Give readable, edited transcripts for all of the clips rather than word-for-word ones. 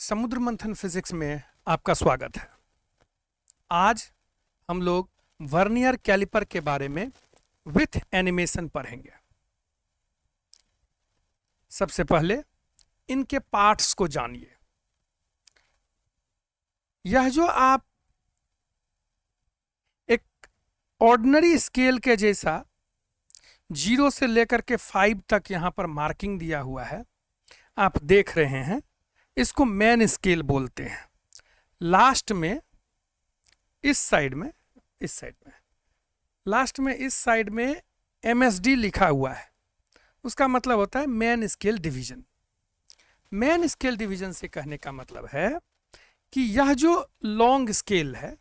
समुद्र मंथन फिजिक्स में आपका स्वागत है। आज हम लोग वर्नियर कैलिपर के बारे में विथ एनिमेशन पढ़ेंगे। सबसे पहले इनके पार्ट्स को जानिए। यह जो आप एक ऑर्डिनरी स्केल के जैसा 0 से लेकर के 5 तक यहाँ पर मार्किंग दिया हुआ है, आप देख रहे हैं, इसको मेन स्केल बोलते हैं। लास्ट में इस साइड में लास्ट में इस साइड में MSD लिखा हुआ है, उसका मतलब होता है main scale division. Main scale division से कहने का मतलब है कि यह जो लॉन्ग स्केल है,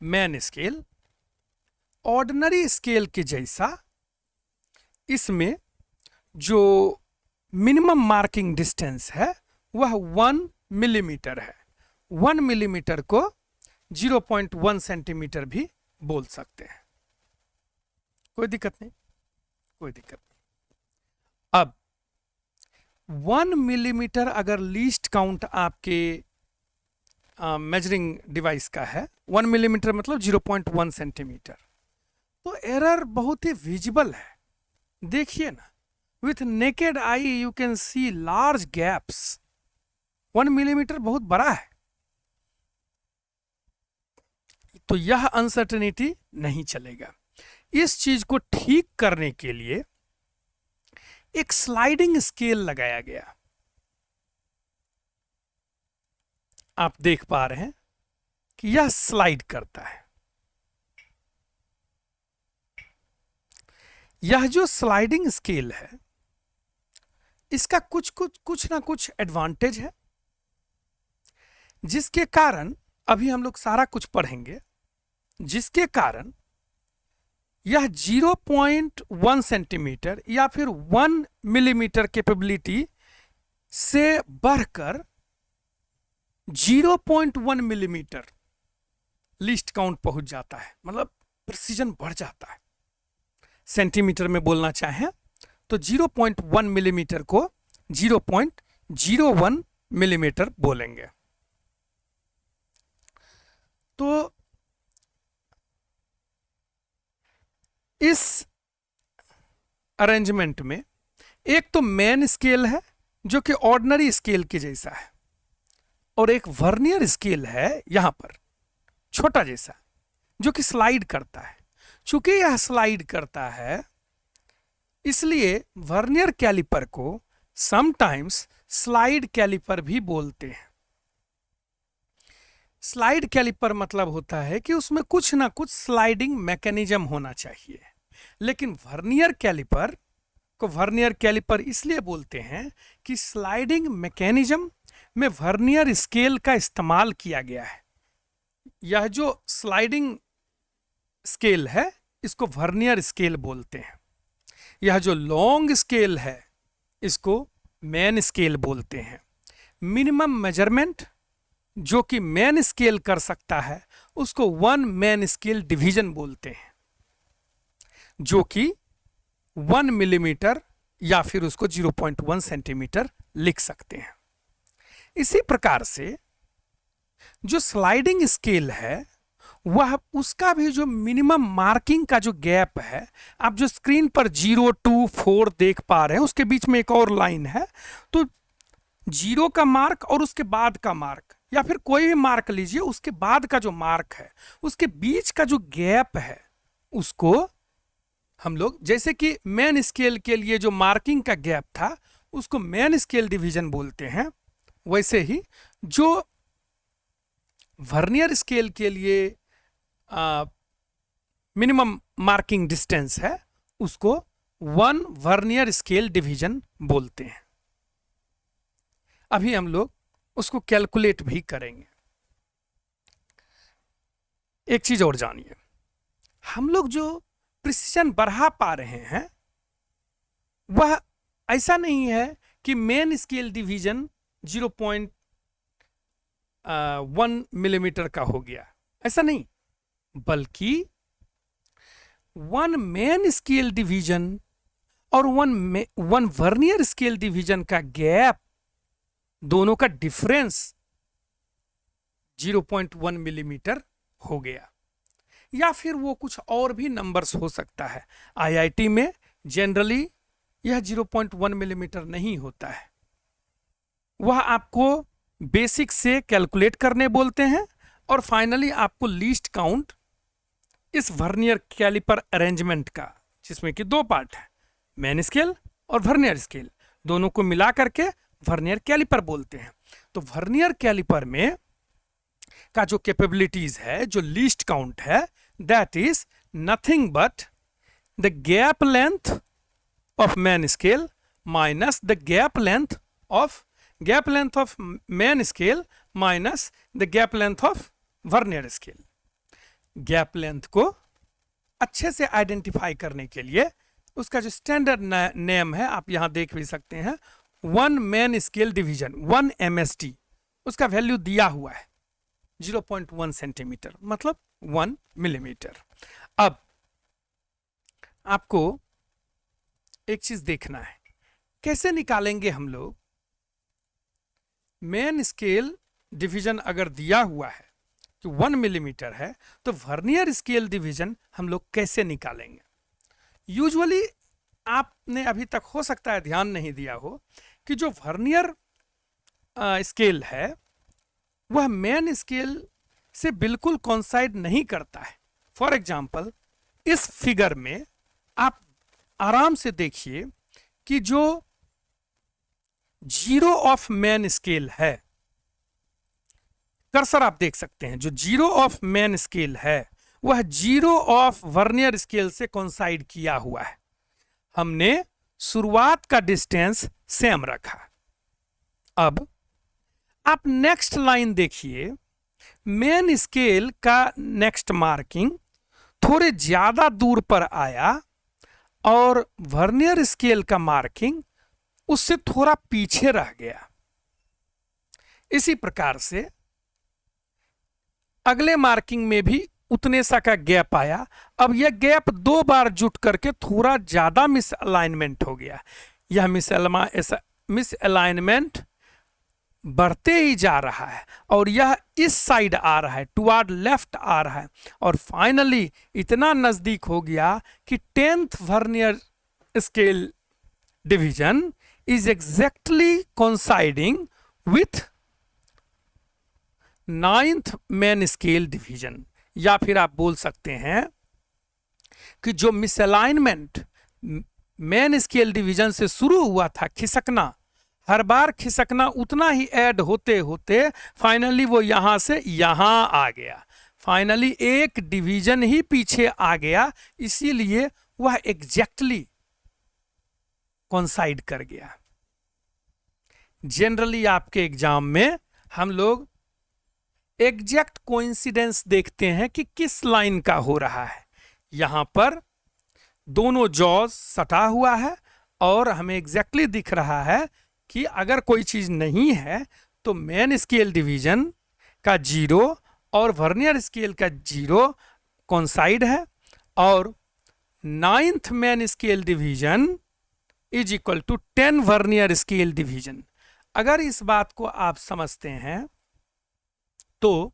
मेन स्केल, ऑर्डिनरी स्केल के जैसा, इसमें जो मिनिमम मार्किंग डिस्टेंस है वह 1 मिलीमीटर है। 1 मिलीमीटर को 0.1 सेंटीमीटर भी बोल सकते हैं। कोई दिक्कत नहीं, कोई दिक्कत नहीं। अब 1 मिलीमीटर अगर लीस्ट काउंट आपके मेजरिंग डिवाइस का है, 1 मिलीमीटर मतलब 0.1 सेंटीमीटर, तो एरर बहुत ही विजिबल है। देखिए ना, with naked eye you can see large gaps। 1 millimetre बहुत बड़ा है, तो यह अनसर्टेनिटी नहीं चलेगा। इस चीज को ठीक करने के लिए एक स्लाइडिंग स्केल लगाया गया। आप देख पा रहे हैं कि यह स्लाइड करता है। यह जो स्लाइडिंग स्केल है, इसका कुछ ना कुछ एडवांटेज है, जिसके कारण अभी हम लोग सारा कुछ पढ़ेंगे, जिसके कारण यह 0.1 सेंटीमीटर या फिर 1 मिलीमीटर कैपेबिलिटी से बढ़कर 0.1 मिलीमीटर लीस्ट काउंट पहुंच जाता है। मतलब प्रिसीजन बढ़ जाता है। सेंटीमीटर में बोलना चाहें तो 0.1 मिलीमीटर को 0.01 मिलीमीटर बोलेंगे। तो इस अरेंजमेंट में एक तो मेन स्केल है जो कि ऑर्डिनरी स्केल के जैसा है, और एक वर्नियर स्केल है यहां पर छोटा जैसा, जो कि स्लाइड करता है। चूंकि यह स्लाइड करता है, इसलिए वर्नियर कैलिपर को समटाइम्स स्लाइड कैलिपर भी बोलते हैं। स्लाइड कैलिपर मतलब होता है कि उसमें कुछ ना कुछ स्लाइडिंग मैकेनिज्म होना चाहिए। लेकिन वर्नियर कैलिपर को वर्नियर कैलिपर इसलिए बोलते हैं कि स्लाइडिंग मैकेनिज्म में वर्नियर स्केल का इस्तेमाल किया गया है। यह जो स्लाइडिंग स्केल है, इसको वर्नियर स्केल बोलते हैं। यह जो लॉन्ग स्केल है, इसको मेन स्केल बोलते हैं। मिनिमम मेजरमेंट जो कि मेन स्केल कर सकता है, उसको 1 मेन स्केल डिवीजन बोलते हैं, जो कि 1 मिलीमीटर या फिर उसको 0.1 सेंटीमीटर लिख सकते हैं। इसी प्रकार से जो स्लाइडिंग स्केल है, वह उसका भी जो मिनिमम मार्किंग का जो गैप है, आप जो स्क्रीन पर 0 2 4 देख पा रहे हैं, उसके बीच में एक और लाइन है। तो 0 का मार्क और उसके बाद का मार्क, या फिर कोई भी मार्क लीजिए, उसके बाद का जो मार्क है, उसके बीच का जो गैप है, उसको हम लोग, जैसे कि मेन स्केल के लिए जो मार्किंग का गैप था, उसको मेन स्केल डिवीजन बोलते हैं। वैसे ही जो वर्नियर स्केल के लिए मिनिमम मार्किंग डिस्टेंस है, उसको 1 वर्नियर स्केल डिवीजन बोलते हैं। अभी हम लोग उसको कैलकुलेट भी करेंगे। एक चीज और जानिए, हम लोग जो प्रिसीजन बढ़ा पा रहे हैं, वह ऐसा नहीं है कि मेन स्केल डिवीजन 0.1 मिलीमीटर का हो गया, ऐसा नहीं, बल्कि 1 मेन स्केल डिवीजन और 1 वर्नियर स्केल डिवीजन का गैप दोनों का डिफरेंस 0.1 मिलीमीटर हो गया। या फिर वो कुछ और भी नंबर्स हो सकता है। आईआईटी में जनरली यह 0.1 मिलीमीटर नहीं होता है, वह आपको बेसिक से कैलकुलेट करने बोलते हैं और फाइनली आपको लीस्ट काउंट इस वर्नियर कैलिपर अरेंजमेंट का, जिसमें कि दो पार्ट है, मेन स्केल और वर्नियर स्केल, दोनों को मिला करके वर्नियर कैलिपर बोलते हैं। तो वर्नियर कैलिपर में का जो कैपेबिलिटीज है, जो लीस्ट काउंट है, that is nothing but the gap length of main scale minus the gap length of main scale minus the gap length of vernier scale. Gap length को अच्छे से identify करने के लिए उसका जो स्टैंडर्ड नेम है, आप यहां देख भी सकते हैं, 1 मेन स्केल डिवीजन 1 MSD, उसका वैल्यू दिया हुआ है 0.1 सेंटीमीटर, मतलब 1 मिलीमीटर। अब आपको एक चीज देखना है, कैसे निकालेंगे हम लोग मेन स्केल डिवीजन अगर दिया हुआ है कि 1 मिलीमीटर है, तो वर्नियर स्केल डिवीजन हम लोग कैसे निकालेंगे। यूजुअली आपने अभी तक हो सकता है ध्यान नहीं दिया हो कि जो वर्नियर स्केल है वह मेन स्केल से बिल्कुल कोइंसाइड नहीं करता है। फॉर एग्जाम्पल इस फिगर में आप आराम से देखिए कि जो जीरो ऑफ मेन स्केल है, कर्सर आप देख सकते हैं, जो जीरो ऑफ मेन स्केल है वह जीरो ऑफ वर्नियर स्केल से कोइंसाइड किया हुआ है। हमने शुरुआत का डिस्टेंस सेम रखा। अब आप नेक्स्ट लाइन देखिए, मेन स्केल का नेक्स्ट मार्किंग थोड़े ज्यादा दूर पर आया और वर्नियर स्केल का मार्किंग उससे थोड़ा पीछे रह गया। इसी प्रकार से अगले मार्किंग में भी उतने सा का गैप आया। अब यह गैप दो बार जुट करके थोड़ा ज्यादा मिस अलाइनमेंट हो गया। यह मिस अलाइनमेंट बढ़ते ही जा रहा है और यह इस साइड आ रहा है, टुवर्ड लेफ्ट आ रहा है, और फाइनली इतना नजदीक हो गया कि 10th vernier scale division is exactly coinciding with 9th main scale division. या फिर आप बोल सकते हैं कि जो मिसअलाइनमेंट मेन स्केल डिवीजन से शुरू हुआ था, खिसकना, हर बार खिसकना उतना ही ऐड होते होते फाइनली वो यहां से यहां आ गया, फाइनली एक डिवीजन ही पीछे आ गया, इसीलिए वह एग्जैक्टली कोइंसाइड कर गया। जनरली आपके एग्जाम में हम लोग एग्जैक्ट कोइंसिडेंस देखते हैं कि किस लाइन का हो रहा है। यहां पर दोनों जॉज सटा हुआ है और हमें एग्जैक्टली दिख रहा है कि अगर कोई चीज नहीं है तो मेन स्केल डिवीजन का 0 और वर्नियर स्केल का 0 कोइंसाइड है, और 9th main scale division is equal to 10 vernier scale division. अगर इस बात को आप समझते हैं तो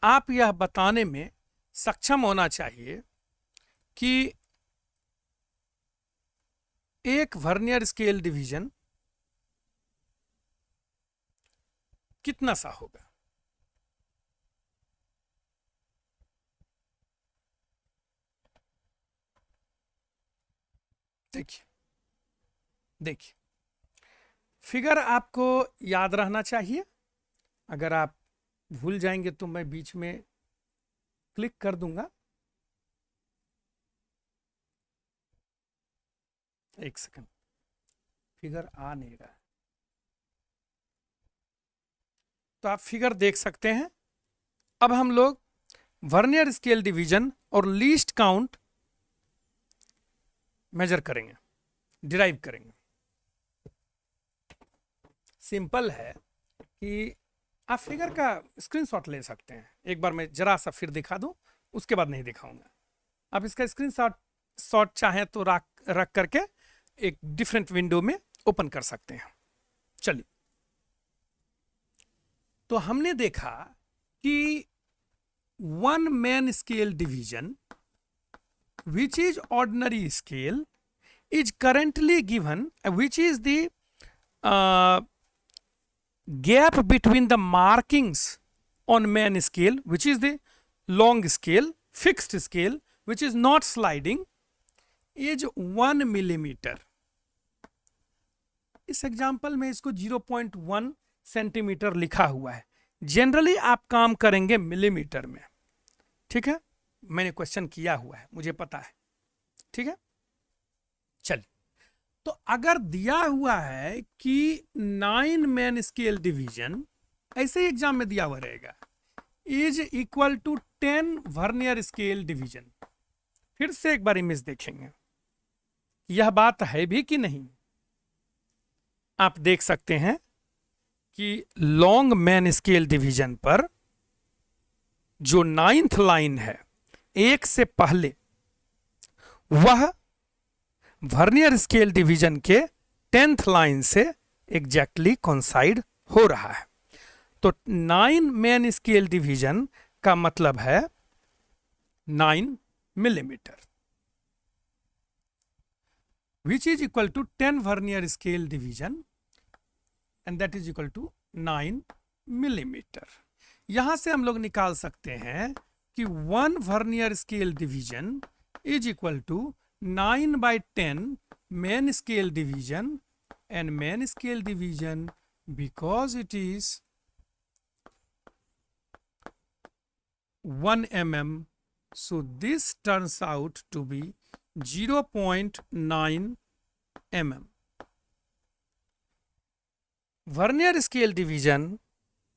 आप यह बताने में सक्षम होना चाहिए कि एक वर्नियर स्केल डिवीजन कितना सा होगा। देखिए फिगर आपको याद रहना चाहिए। अगर आप भूल जाएंगे तो मैं बीच में क्लिक कर दूंगा। एक सेकंड, फिगर आ नहीं रहा, तो आप फिगर देख सकते हैं। अब हम लोग वर्नियर स्केल डिवीजन और लीस्ट काउंट मेजर करेंगे, डिराइव करेंगे। सिंपल है कि आप फिगर का स्क्रीनशॉट ले सकते हैं। एक बार मैं जरा सा फिर दिखा दूं, उसके बाद नहीं दिखाऊंगा। आप इसका स्क्रीनशॉट चाहें तो रख करके एक डिफरेंट विंडो में ओपन कर सकते हैं। चलिए, तो हमने देखा कि one man scale division which is ordinary scale is currently given, which is the gap between the markings on main scale, which is the long scale, fixed scale, which is not sliding, is 1 millimeter. इस example में इसको 0.1 centimetre लिखा हुआ है। Generally आप काम करेंगे millimetre में, ठीक है, मैंने क्वेश्चन किया हुआ है, मुझे पता है, ठीक है। चलिए, तो अगर दिया हुआ है कि 9 मैन स्केल डिवीजन, ऐसे ही एग्जाम में दिया हुआ रहेगा, is equal to 10 vernier scale division. फिर से एक बार इमेज देखेंगे, यह बात है भी कि नहीं। आप देख सकते हैं कि लॉन्ग मैन स्केल डिवीजन पर जो 9th लाइन है एक से पहले, वह वर्नियर स्केल डिवीजन के 10th लाइन से एग्जैक्टली कोइंसाइड हो रहा है। तो 9 मैन स्केल डिवीजन का मतलब है 9 millimetre, which is equal to 10 vernier scale division and that is equal to 9 millimetre. यहां से हम लोग निकाल सकते हैं कि 1 vernier scale division is equal to 9/10 main scale division, and main scale division because it is 1 mm, so this turns out to be 0.9 mm. Vernier scale division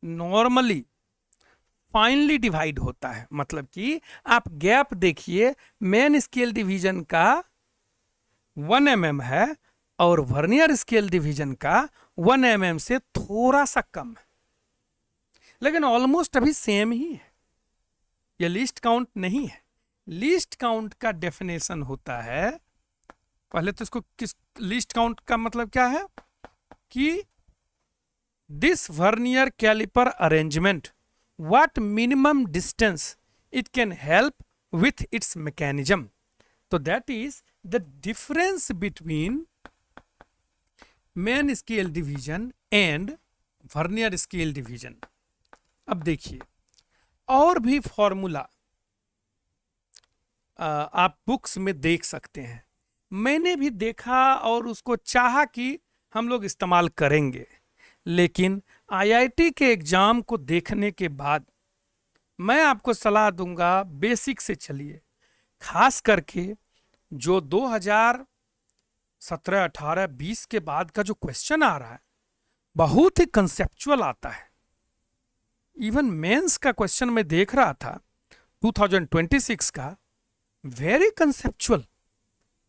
normally finally divide होता है, मतलब कि आप गैप देखिए, main scale division का 1 mm है और vernier scale division का 1 mm से थोड़ा सा कम है, लेकिन ऑलमोस्ट अभी सेम ही है। यह लीस्ट काउंट नहीं है। लीस्ट काउंट का डेफिनेशन होता है, पहले तो इसको किस, लीस्ट काउंट का मतलब क्या है कि this vernier calliper arrangement what minimum distance it can help with its mechanism. So that is the difference between main scale division and vernier scale division. अब देखिए, और भी फॉर्मूला आप बुक्स में देख सकते हैं, मैंने भी देखा और उसको चाहा कि हम लोग इस्तेमाल करेंगे, लेकिन आईआईटी के एग्जाम को देखने के बाद मैं आपको सलाह दूंगा बेसिक से चलिए। खास करके जो 2017, 18, 20 के बाद का जो क्वेश्चन आ रहा है बहुत ही कंसेप्चुअल आता है। इवन मेंस का क्वेश्चन मैं देख रहा था 2026 का, वेरी कंसेप्चुअल।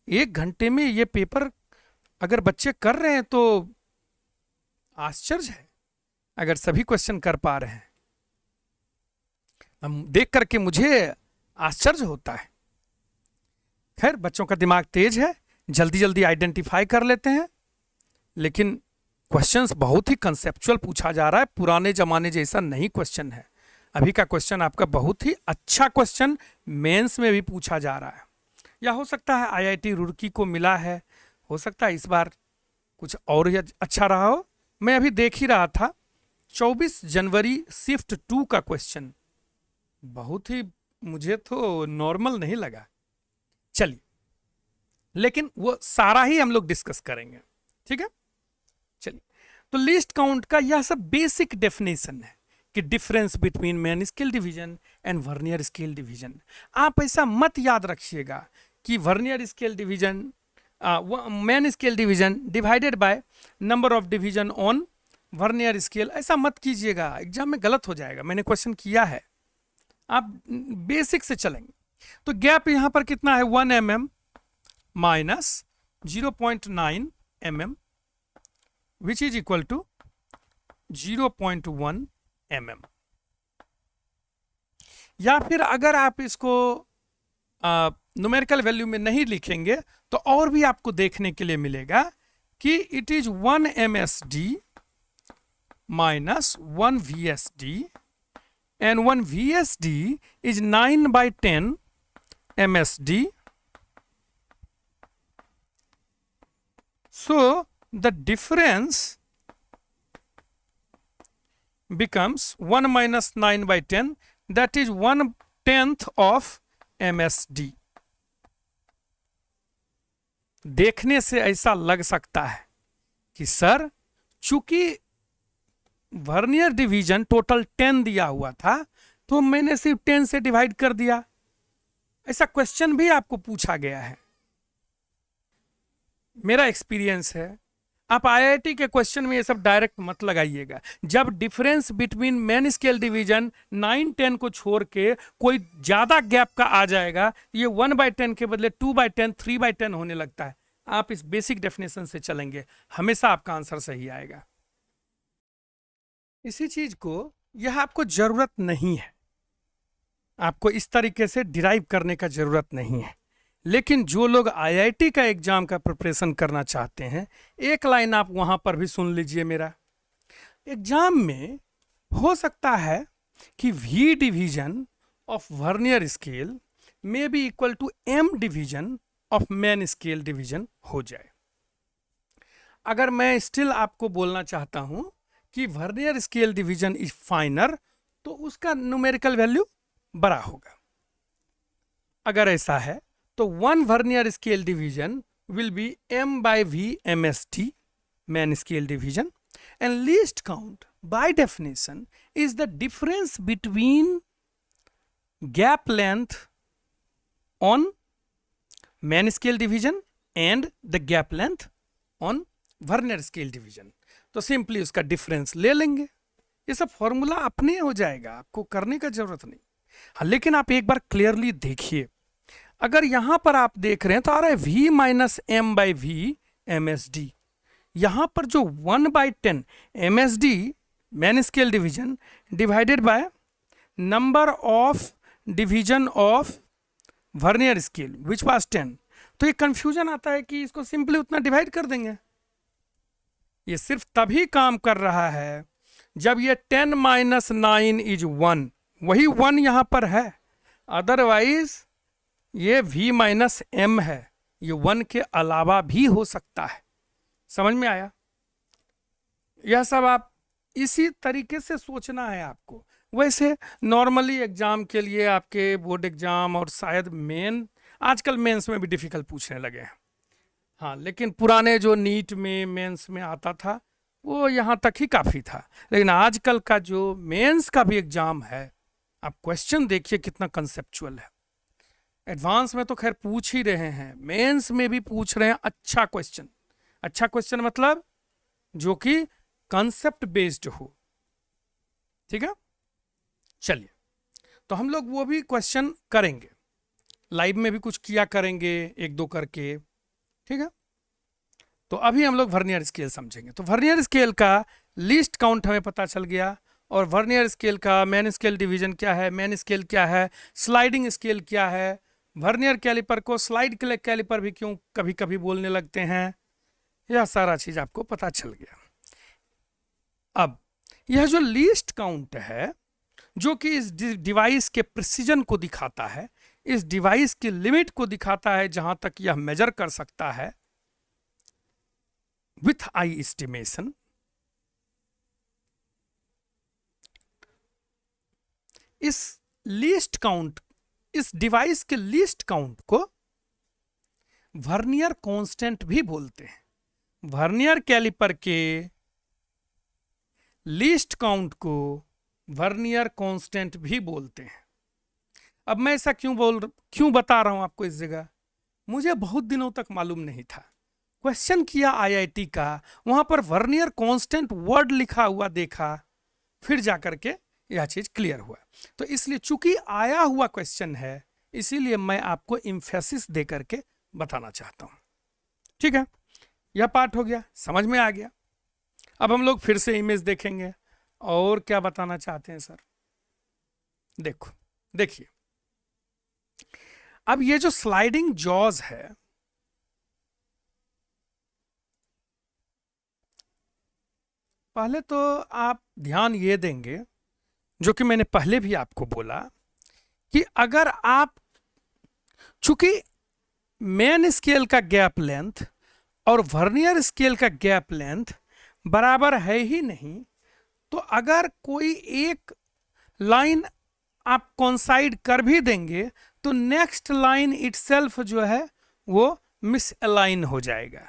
1 घंटे में ये पेपर अगर बच्चे कर रहे हैं तो आश्चर्य है, अगर सभी क्वेश्चन कर पा रहे हैं। हम देख करके मुझे आश्चर्य होता है। खैर, बच्चों का दिमाग तेज है, जल्दी जल्दी आइडेंटिफाई कर लेते हैं, लेकिन क्वेश्चंस बहुत ही कंसेप्चुअल पूछा जा रहा है। पुराने जमाने जैसा नहीं क्वेश्चन है। अभी का क्वेश्चन आपका बहुत ही अच्छा क्वेश्चन मेंस में भी पूछा जा रहा है, या हो सकता है आईआईटी रुड़की को मिला है, हो सकता है इस बार कुछ और ही अच्छा रहा हो। मैं अभी देख ही रहा था 24 जनवरी शिफ्ट 2 का क्वेश्चन, बहुत ही मुझे तो नॉर्मल नहीं लगा। चलिए, लेकिन वो सारा ही हम लोग डिस्कस करेंगे, ठीक है। चलिए, तो लिस्ट काउंट का यह सब बेसिक डेफिनेशन है कि difference between man scale division and vernier scale division. आप ऐसा मत याद रखिएगा कि vernier scale division man scale division divided by number of division on vernier scale, ऐसा मत कीजिएगा, एग्जाम में गलत हो जाएगा। मैंने क्वेश्चन किया है, आप बेसिक से चलेंगे। तो गैप यहां पर कितना है, 1 mm minus 0.9 mm which is equal to 0.1 mm। या फिर अगर आप इसको न्यूमेरिकल वैल्यू में नहीं लिखेंगे तो और भी आपको देखने के लिए मिलेगा कि it is 1 MSD minus 1 VSD and 1 VSD is 9/10 MSD. So the difference becomes 1 minus 9/10, that is 1/10 of MSD. देखने से ऐसा लग सकता है कि सर चूंकि वर्नियर डिवीजन टोटल 10 दिया हुआ था तो मैंने सिर्फ 10 से डिवाइड कर दिया। ऐसा क्वेश्चन भी आपको पूछा गया है। मेरा एक्सपीरियंस है, आप आईआईटी के क्वेश्चन में ये सब डायरेक्ट मत लगाइएगा। जब difference between main scale division 9-10 को छोड़ के कोई ज्यादा गैप का आ जाएगा, ये 1/10 के बदले 2/10, 3/10 होने लगता है। आप इस बेसिक डेफिनेशन से चलेंगे, हमेशा आपका आंसर सही आएगा। इसी चीज को यह आपको जरूरत नहीं है, आपको इस तरीके से डिराइव करने का जरूरत नहीं है। लेकिन जो लोग आईआईटी का एग्जाम का प्रिपरेशन करना चाहते हैं, एक लाइन आप वहां पर भी सुन लीजिए मेरा। एग्जाम में हो सकता है कि V division of vernier scale में be equal to M division of main scale division हो जाए। अगर मैं स्टिल आपको बोलना चाहता हूं कि वर्नियर स्केल डिवीजन इज फाइनर, तो उसका न्यूमेरिकल वैल्यू बड़ा होगा। अगर ऐसा है तो 1 vernier scale division will be M/V MSD, main scale division, and least count by definition is the difference between gap length on main scale division and the gap length on vernier scale division. तो simply उसका difference ले लेंगे। ये सब formula अपने हो जाएगा, आपको करने का जरूरत नहीं। हाँ, लेकिन आप एक बार क्लियरली देखिए, अगर यहां पर आप देख रहे हैं तो आ रहा है V माइनस M/V MSD। यहां पर जो 1/10 MSD man scale division divided by number of division of vernier scale which was 10, तो ये कंफ्यूजन आता है कि इसको सिंपली उतना डिवाइड कर देंगे। ये सिर्फ तभी काम कर रहा है जब ये 10 माइनस 9 इज 1, वही 1 यहां पर है। अदरवाइज ये V माइनस M है, ये 1 के अलावा भी हो सकता है। समझ में आया? यह सब आप इसी तरीके से सोचना है आपको। वैसे नॉर्मली एग्जाम के लिए आपके बोर्ड एग्जाम और शायद मेन, आजकल मेंस में भी डिफिकल्ट पूछने लगे हैं। हाँ, लेकिन पुराने जो नीट में मेंस में आता था वो यहाँ तक ही काफ़ी था। लेकिन आजकल का जो मेंस का भी एग्जाम है, आप क्वेश्चन देखिए कितना कंसेप्चुअल है। एडवांस में तो खैर पूछ ही रहे हैं, मेंस में भी पूछ रहे हैं अच्छा क्वेश्चन। अच्छा क्वेश्चन मतलब जो कि कंसेप्ट बेस्ड हो। ठीक है, चलिए तो हम लोग वो भी क्वेश्चन करेंगे, लाइव में भी कुछ किया करेंगे एक दो करके। ठीक है, तो अभी हम लोग वर्नियर स्केल समझेंगे। तो वर्नियर स्केल का लीस्ट काउंट हमें पता चल गया, और वर्नियर स्केल का मेन स्केल डिवीजन क्या है, मेन स्केल क्या है, स्लाइडिंग स्केल क्या है, वर्नियर कैलिपर को स्लाइड कैलिपर भी क्यों कभी कभी बोलने लगते हैं, यह सारा चीज आपको पता चल गया। अब यह जो लीस्ट काउंट है, जो कि इस डिवाइस के प्रिसीजन को दिखाता है, इस डिवाइस की लिमिट को दिखाता है जहां तक यह मेजर कर सकता है विथ आई एस्टिमेशन। इस लीस्ट काउंट, इस डिवाइस के लीस्ट काउंट को वर्नियर कांस्टेंट भी बोलते हैं। वर्नियर कैलिपर के लीस्ट काउंट को वर्नियर कांस्टेंट भी बोलते हैं। अब मैं ऐसा क्यों बता रहा हूं आपको इस जगह, मुझे बहुत दिनों तक मालूम नहीं था। क्वेश्चन किया आईआईटी का, वहां पर वर्नियर कांस्टेंट वर्ड लिखा हुआ देखा, फिर जाकर के यह चीज क्लियर हुआ। तो इसलिए चूंकि आया हुआ क्वेश्चन है, इसीलिए मैं आपको इम्फेसिस दे करके बताना चाहता हूं। ठीक है, यह पार्ट हो गया, समझ में आ गया। अब हम लोग फिर से इमेज देखेंगे और क्या बताना चाहते हैं सर। देखिए अब ये जो स्लाइडिंग जॉज है, पहले तो आप ध्यान ये देंगे, जो कि मैंने पहले भी आपको बोला, कि अगर आप, चूंकि मेन स्केल का गैप लेंथ और वर्नियर स्केल का गैप लेंथ बराबर है ही नहीं, तो अगर कोई एक लाइन आप कॉन्साइड कर भी देंगे तो नेक्स्ट लाइन इटसेल्फ जो है वो मिस अलाइन हो जाएगा।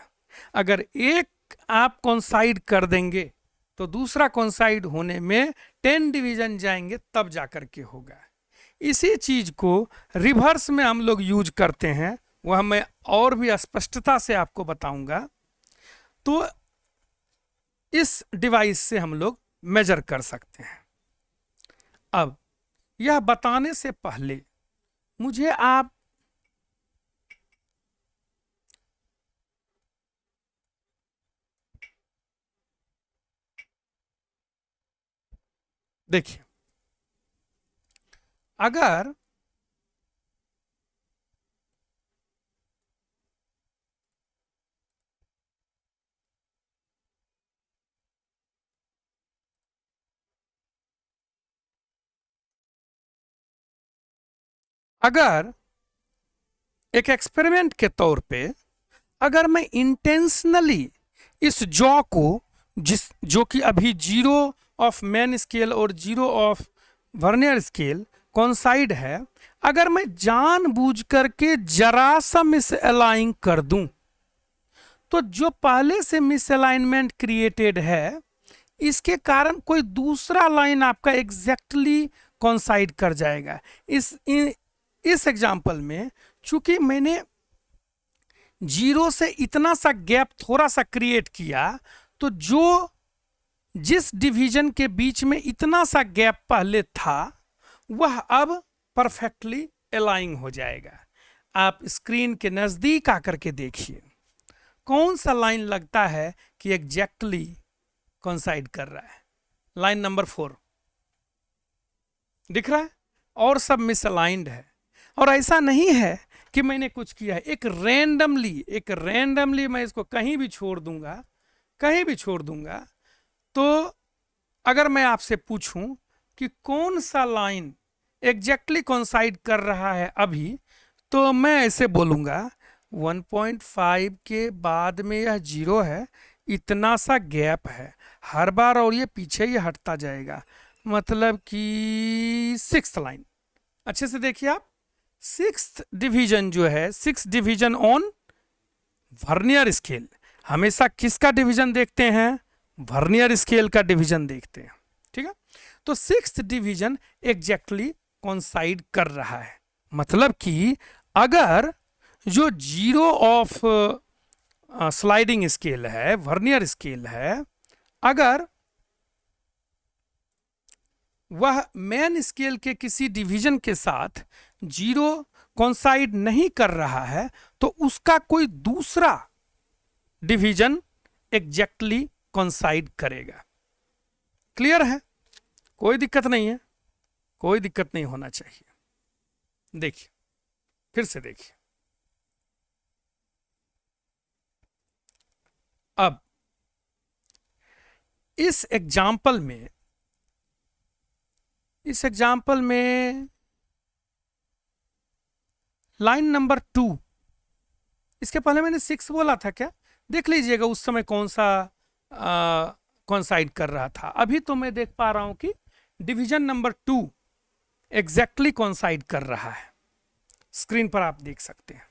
अगर एक आप कॉन्साइड कर देंगे तो दूसरा कॉन्साइड होने में 10 डिवीजन जाएंगे, तब जाकर के होगा। इसी चीज को रिवर्स में हम लोग यूज करते हैं, वह मैं और भी स्पष्टता से आपको बताऊंगा। तो इस डिवाइस से हम लोग मेजर कर सकते हैं। अब यह बताने से पहले मुझे आप देखिए, अगर अगर एक एक्सपेरिमेंट के तौर पे अगर मैं इंटेंशनली इस जॉ को, जो कि अभी 0 ऑफ मेन स्केल और 0 ऑफ वर्नियर स्केल कॉन्साइड है, अगर मैं जानबूझ करके जरा सा मिस अलाइन कर दूं, तो जो पहले से मिस अलाइनमेंट क्रिएटेड है, इसके कारण कोई दूसरा लाइन आपका एग्जैक्टली कॉन्साइड कर जाएगा। इस एग्जाम्पल में चूंकि मैंने 0 से इतना सा गैप थोड़ा सा क्रिएट किया, तो जो जिस डिवीजन के बीच में इतना सा गैप पहले था वह अब परफेक्टली अलाइन हो जाएगा। आप स्क्रीन के नजदीक आकर के देखिए कौन सा लाइन लगता है कि एग्जैक्टली कॉन्साइड कर रहा है। लाइन नंबर 4 दिख रहा है, और सब मिसअलाइंड है। और ऐसा नहीं है कि मैंने कुछ किया है, एक रैंडमली मैं इसको कहीं भी छोड़ दूंगा, तो अगर मैं आपसे पूछूं कि कौन सा लाइन एग्जैक्टली कॉन्साइड कर रहा है अभी, तो मैं ऐसे बोलूंगा 1.5 के बाद में यह 0 है, इतना सा गैप है हर बार, और ये पीछे ही हटता जाएगा, मतलब कि 6th लाइन। अच्छे से देखिए आप, 6th डिवीजन जो है, 6th division on vernier scale, हमेशा किसका डिवीजन देखते हैं? वर्नियर स्केल का डिवीजन देखते हैं, ठीक है। तो 6th डिवीजन एग्जैक्टली कॉन्साइड कर रहा है, मतलब कि अगर जो 0 ऑफ स्लाइडिंग स्केल है, वर्नियर स्केल है, अगर वह मेन स्केल के किसी डिवीजन के साथ 0 कॉन्साइड नहीं कर रहा है, तो उसका कोई दूसरा डिवीजन एग्जैक्टली कॉन्साइड करेगा। क्लियर है? कोई दिक्कत नहीं है, कोई दिक्कत नहीं होना चाहिए। देखिए, फिर से देखिए, अब इस एग्जाम्पल में लाइन नंबर 2, इसके पहले मैंने 6 बोला था क्या? देख लीजिएगा उस समय कौन सा कॉन्साइड कर रहा था। अभी तो मैं देख पा रहा हूं कि डिवीजन नंबर 2 एग्जैक्टली कॉन्साइड कर रहा है। स्क्रीन पर आप देख सकते हैं।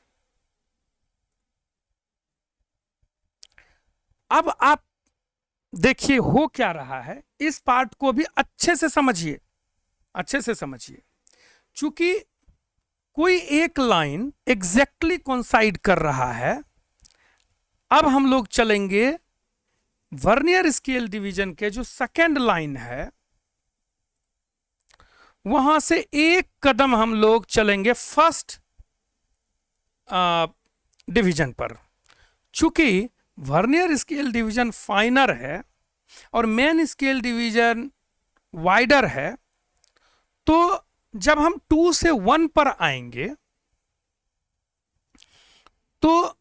अब आप देखिए हो क्या रहा है, इस पार्ट को भी अच्छे से समझिए। चूंकि कोई एक लाइन एग्जैक्टली कॉन्साइड कर रहा है, अब हम लोग चलेंगे वर्नियर स्केल डिवीजन के जो सेकेंड लाइन है, वहां से एक कदम हम लोग चलेंगे फर्स्ट डिवीजन पर। चूंकि वर्नियर स्केल डिवीजन फाइनर है और मेन स्केल डिवीजन वाइडर है, तो जब हम 2 से 1 पर आएंगे तो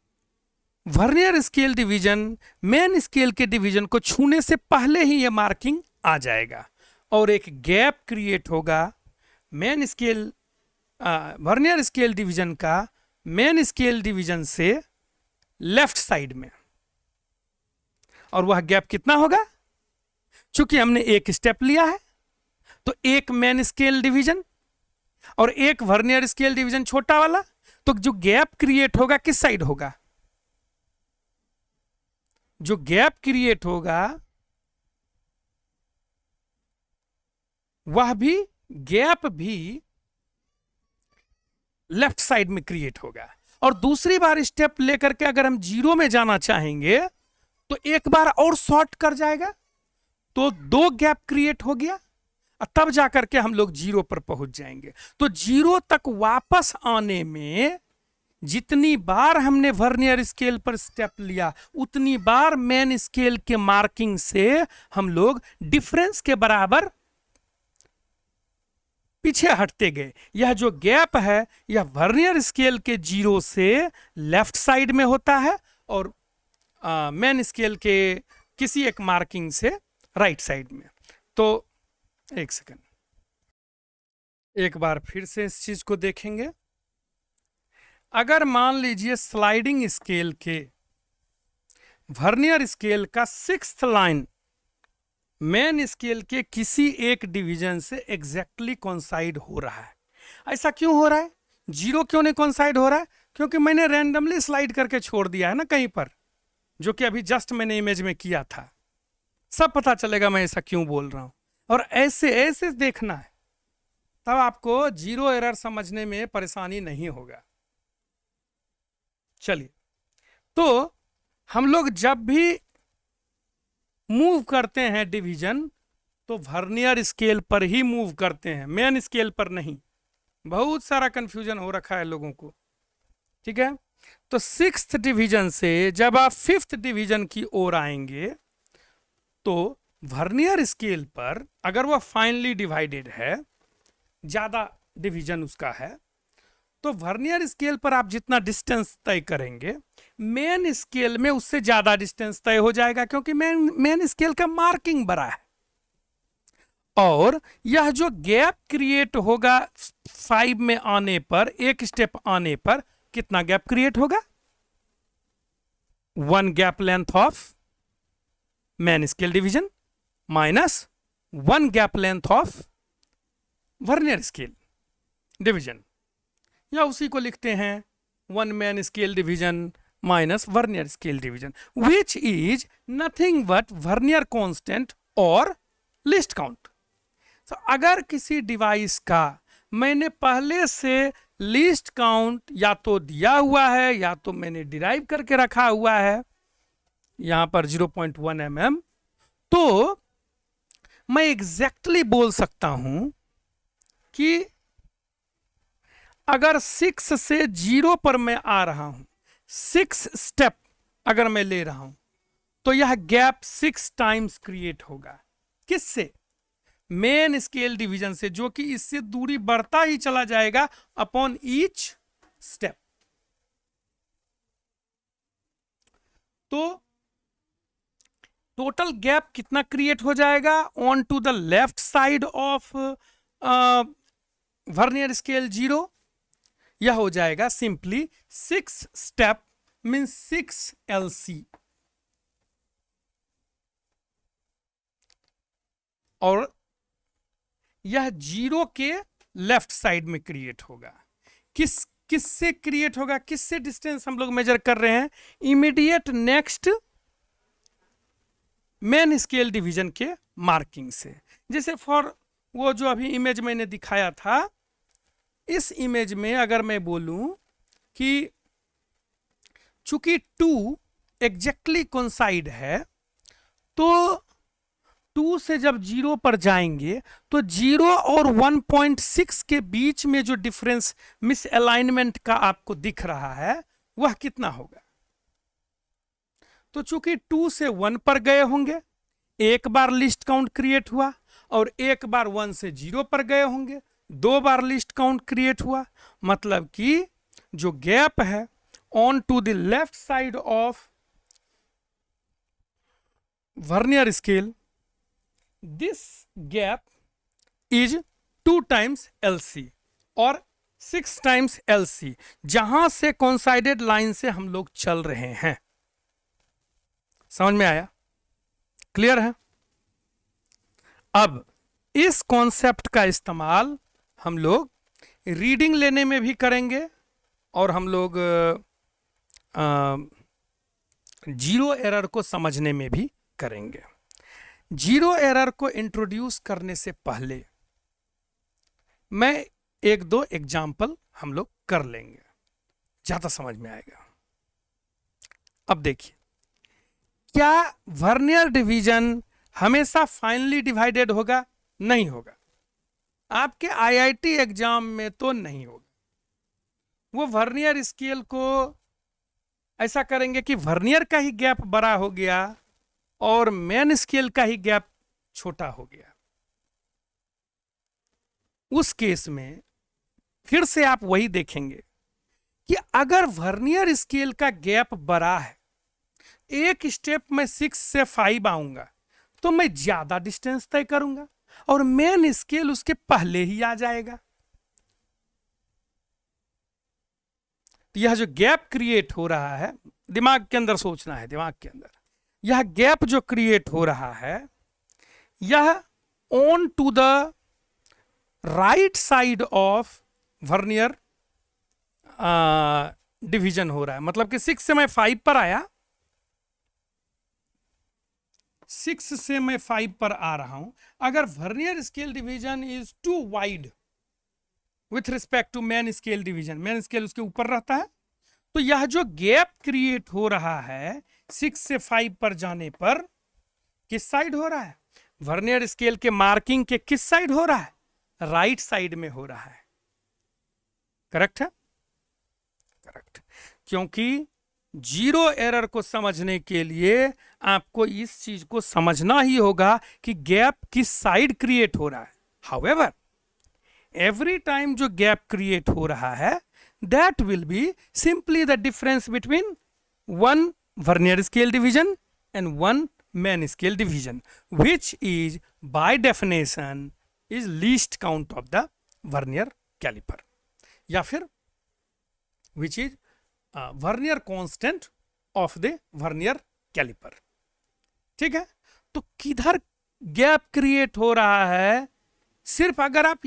vernier scale division main scale के डिवीजन को छूने से पहले ही ये मार्किंग आ जाएगा और एक गैप क्रिएट होगा main scale vernier scale division का मेन स्केल डिवीजन से लेफ्ट साइड में। और वह गैप कितना होगा? चूंकि हमने एक स्टेप लिया है तो एक मेन स्केल डिवीजन और एक वर्नियर स्केल डिवीजन छोटा वाला, तो जो गैप क्रिएट होगा किस साइड होगा? जो गैप क्रिएट होगा वह भी गैप भी लेफ्ट साइड में क्रिएट होगा। और दूसरी बार स्टेप लेकर के अगर हम जीरो में जाना चाहेंगे तो एक बार और शॉर्ट कर जाएगा, तो दो गैप क्रिएट हो गया, तब जाकर के हम लोग जीरो पर पहुंच जाएंगे। तो जीरो तक वापस आने में जितनी बार हमने वर्नियर स्केल पर स्टेप लिया उतनी बार मेन स्केल के मार्किंग से हम लोग डिफरेंस के बराबर पीछे हटते गए। यह जो गैप है यह वर्नियर स्केल के जीरो से लेफ्ट साइड में होता है और मेन स्केल के किसी एक मार्किंग से राइट साइड में। तो एक सेकंड, एक बार फिर से इस चीज को देखेंगे। अगर मान लीजिए स्लाइडिंग स्केल के वर्नियर स्केल का सिक्स्थ लाइन मेन स्केल के किसी एक डिवीजन से एग्जैक्टली कोइंसाइड हो रहा है। ऐसा क्यों हो रहा है? जीरो क्यों नहीं कोइंसाइड हो रहा है? क्योंकि मैंने रैंडमली स्लाइड करके छोड़ दिया है ना कहीं पर, जो कि अभी जस्ट मैंने इमेज में किया था। सब पता चलेगा मैं ऐसा क्यों बोल रहा हूं। और ऐसे ऐसे देखना है, तब आपको जीरो एरर समझने में परेशानी नहीं होगा। चलिए, तो हम लोग जब भी मूव करते हैं डिवीजन तो वर्नियर स्केल पर ही मूव करते हैं, मेन स्केल पर नहीं। बहुत सारा कंफ्यूजन हो रखा है लोगों को, ठीक है। तो सिक्स्थ डिवीजन से जब आप फिफ्थ डिवीजन की ओर आएंगे तो वर्नियर स्केल पर अगर वह फाइनली डिवाइडेड है, ज्यादा डिवीजन उसका है, तो वर्नियर स्केल पर आप जितना डिस्टेंस तय करेंगे मेन स्केल में उससे ज्यादा डिस्टेंस तय हो जाएगा, क्योंकि मेन स्केल का मार्किंग बड़ा है। और यह जो गैप क्रिएट होगा 5 में आने पर, एक स्टेप आने पर कितना गैप क्रिएट होगा? 1 gap length of main scale division minus 1 gap length of vernier scale division, या उसी को लिखते हैं 1 main scale division minus vernier scale division, which is nothing but vernier constant और लीस्ट काउंट। तो अगर किसी डिवाइस का मैंने पहले से लीस्ट काउंट या तो दिया हुआ है या तो मैंने डिराइव करके रखा हुआ है यहां पर 0.1 mm, तो मैं एग्जैक्टली बोल सकता हूं कि अगर 6 से 0 पर मैं आ रहा हूं, 6 स्टेप अगर मैं ले रहा हूं, तो यह गैप 6 टाइम्स क्रिएट होगा। किससे? मेन स्केल डिवीजन से, जो कि इससे दूरी बढ़ता ही चला जाएगा अपॉन ईच स्टेप। तो टोटल गैप कितना क्रिएट हो जाएगा on to the left side of vernier scale 0? यह हो जाएगा सिंपली 6 स्टेप मीन्स 6 LC, और यह 0 के लेफ्ट साइड में क्रिएट होगा। किससे क्रिएट होगा? किससे डिस्टेंस हम लोग मेजर कर रहे हैं? Immediate next main scale division के मार्किंग से। जैसे फॉर वो जो अभी इमेज मैंने दिखाया था, इस इमेज में अगर मैं बोलूं कि चूंकि 2 एग्जैक्टली कोइंसाइड है, तो 2 से जब 0 पर जाएंगे तो 0 और 1.6 के बीच में जो डिफरेंस मिस अलाइनमेंट का आपको दिख रहा है वह कितना होगा? तो चूंकि 2 से 1 पर गए होंगे, एक बार लिस्ट काउंट क्रिएट हुआ, और एक बार 1 से 0 पर गए होंगे, 2 बार लिस्ट काउंट क्रिएट हुआ। मतलब कि जो गैप है on to the left side of vernier scale, this gap is 2 times LC और 6 times LC, जहां से कोइंसाइडेड लाइन से हम लोग चल रहे हैं। समझ में आया? क्लियर है? अब इस कॉन्सेप्ट का इस्तेमाल हम लोग रीडिंग लेने में भी करेंगे और हम लोग जीरो एरर को समझने में भी करेंगे। जीरो एरर को इंट्रोड्यूस करने से पहले मैं एक दो एग्जाम्पल हम लोग कर लेंगे, ज्यादा समझ में आएगा। अब देखिए, क्या वर्नियर डिवीजन हमेशा फाइनली डिवाइडेड होगा? नहीं होगा। आपके आईआईटी एग्जाम में तो नहीं होगा। वो वर्नियर स्केल को ऐसा करेंगे कि वर्नियर का ही गैप बड़ा हो गया और मेन स्केल का ही गैप छोटा हो गया। उस केस में फिर से आप वही देखेंगे कि अगर वर्नियर स्केल का गैप बड़ा है, एक स्टेप में 6 से 5 आऊंगा तो मैं ज्यादा डिस्टेंस तय करूंगा और मेन स्केल उसके पहले ही आ जाएगा। तो यह जो गैप क्रिएट हो रहा है, दिमाग के अंदर सोचना है, दिमाग के अंदर यह गैप जो क्रिएट हो रहा है, यह on to the right side of vernier division हो रहा है। मतलब कि 6 से मैं 5 पर आया, 6 से मैं 5 पर आ रहा हूं। अगर vernier scale division is too wide with respect to main scale division, main scale उसके ऊपर रहता है, तो यह जो गैप क्रिएट हो रहा है 6 से 5 पर जाने पर किस साइड हो रहा है? वर्नियर स्केल के मार्किंग के किस साइड हो रहा है? राइट साइड में हो रहा है। करेक्ट है? करेक्ट। क्योंकि जीरो एरर को समझने के लिए आपको इस चीज को समझना ही होगा कि गैप किस साइड क्रिएट हो रहा है। हाउएवर, एवरी टाइम जो गैप क्रिएट हो रहा है, that will be simply the difference between one vernier scale division and one main scale division, which is by definition is least count of the vernier caliper, या फिर which is vernier constant of the vernier calliper. ठीक है? तो किधर gap create हो रहा है, सिर्फ अगर आप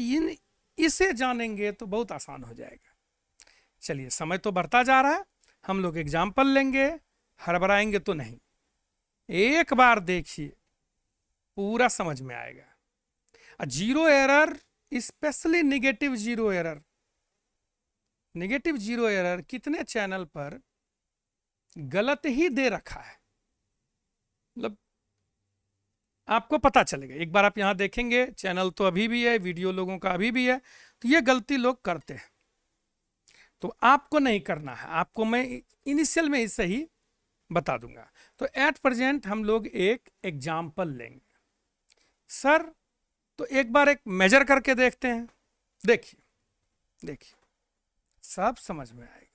इसे जानेंगे तो बहुत आसान हो जाएगा। चलिए, समय तो बढ़ता जा रहा है, हम लोग एग्जाम्पल लेंगे, हड़बड़ाएंगे तो नहीं। एक बार देखिए, पूरा समझ में आएगा। Zero error, specially negative zero error, negative zero error कितने चैनल पर गलत ही दे रखा है, मतलब आपको पता चलेगा। एक बार आप यहां देखेंगे, चैनल तो अभी भी है, वीडियो लोगों का अभी भी है, तो ये गलती लोग करते हैं। तो आपको नहीं करना है, आपको मैं इनिशियल में ही सही बता दूंगा। तो एट प्रेजेंट हम लोग एक एग्जाम्पल लेंगे। सर, तो एक बार एक मेजर करके देखते हैं। देखिए देखिए, सब समझ में आएगा।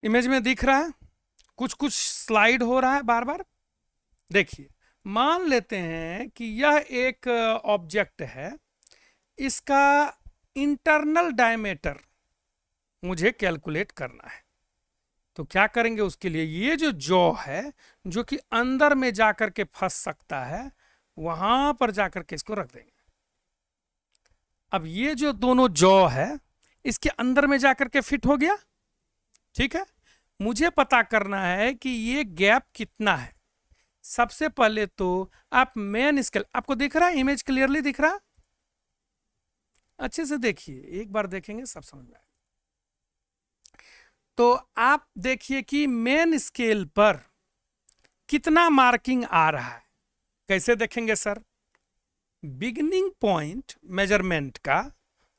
इमेज में दिख रहा है, कुछ कुछ स्लाइड हो रहा है बार बार। देखिए, मान लेते हैं कि यह एक ऑब्जेक्ट है, इसका इंटरनल डायमीटर मुझे कैलकुलेट करना है। तो क्या करेंगे उसके लिए? ये जो जॉ है, जो कि अंदर में जाकर के फंस सकता है, वहां पर जाकर के इसको रख देंगे। अब ये जो दोनों जॉ है, इसके अंदर में जाकर के फिट हो गया। ठीक है? मुझे पता करना है कि ये गैप कितना है। सबसे पहले तो आप मेन स्केल, आपको दिख रहा है, इमेज क्लियरली दिख रहा है? अच्छे से देखिए, एक बार देखेंगे सब समझ में आएगा। तो आप देखिए कि मेन स्केल पर कितना मार्किंग आ रहा है। कैसे देखेंगे सर? बिगिनिंग पॉइंट मेजरमेंट का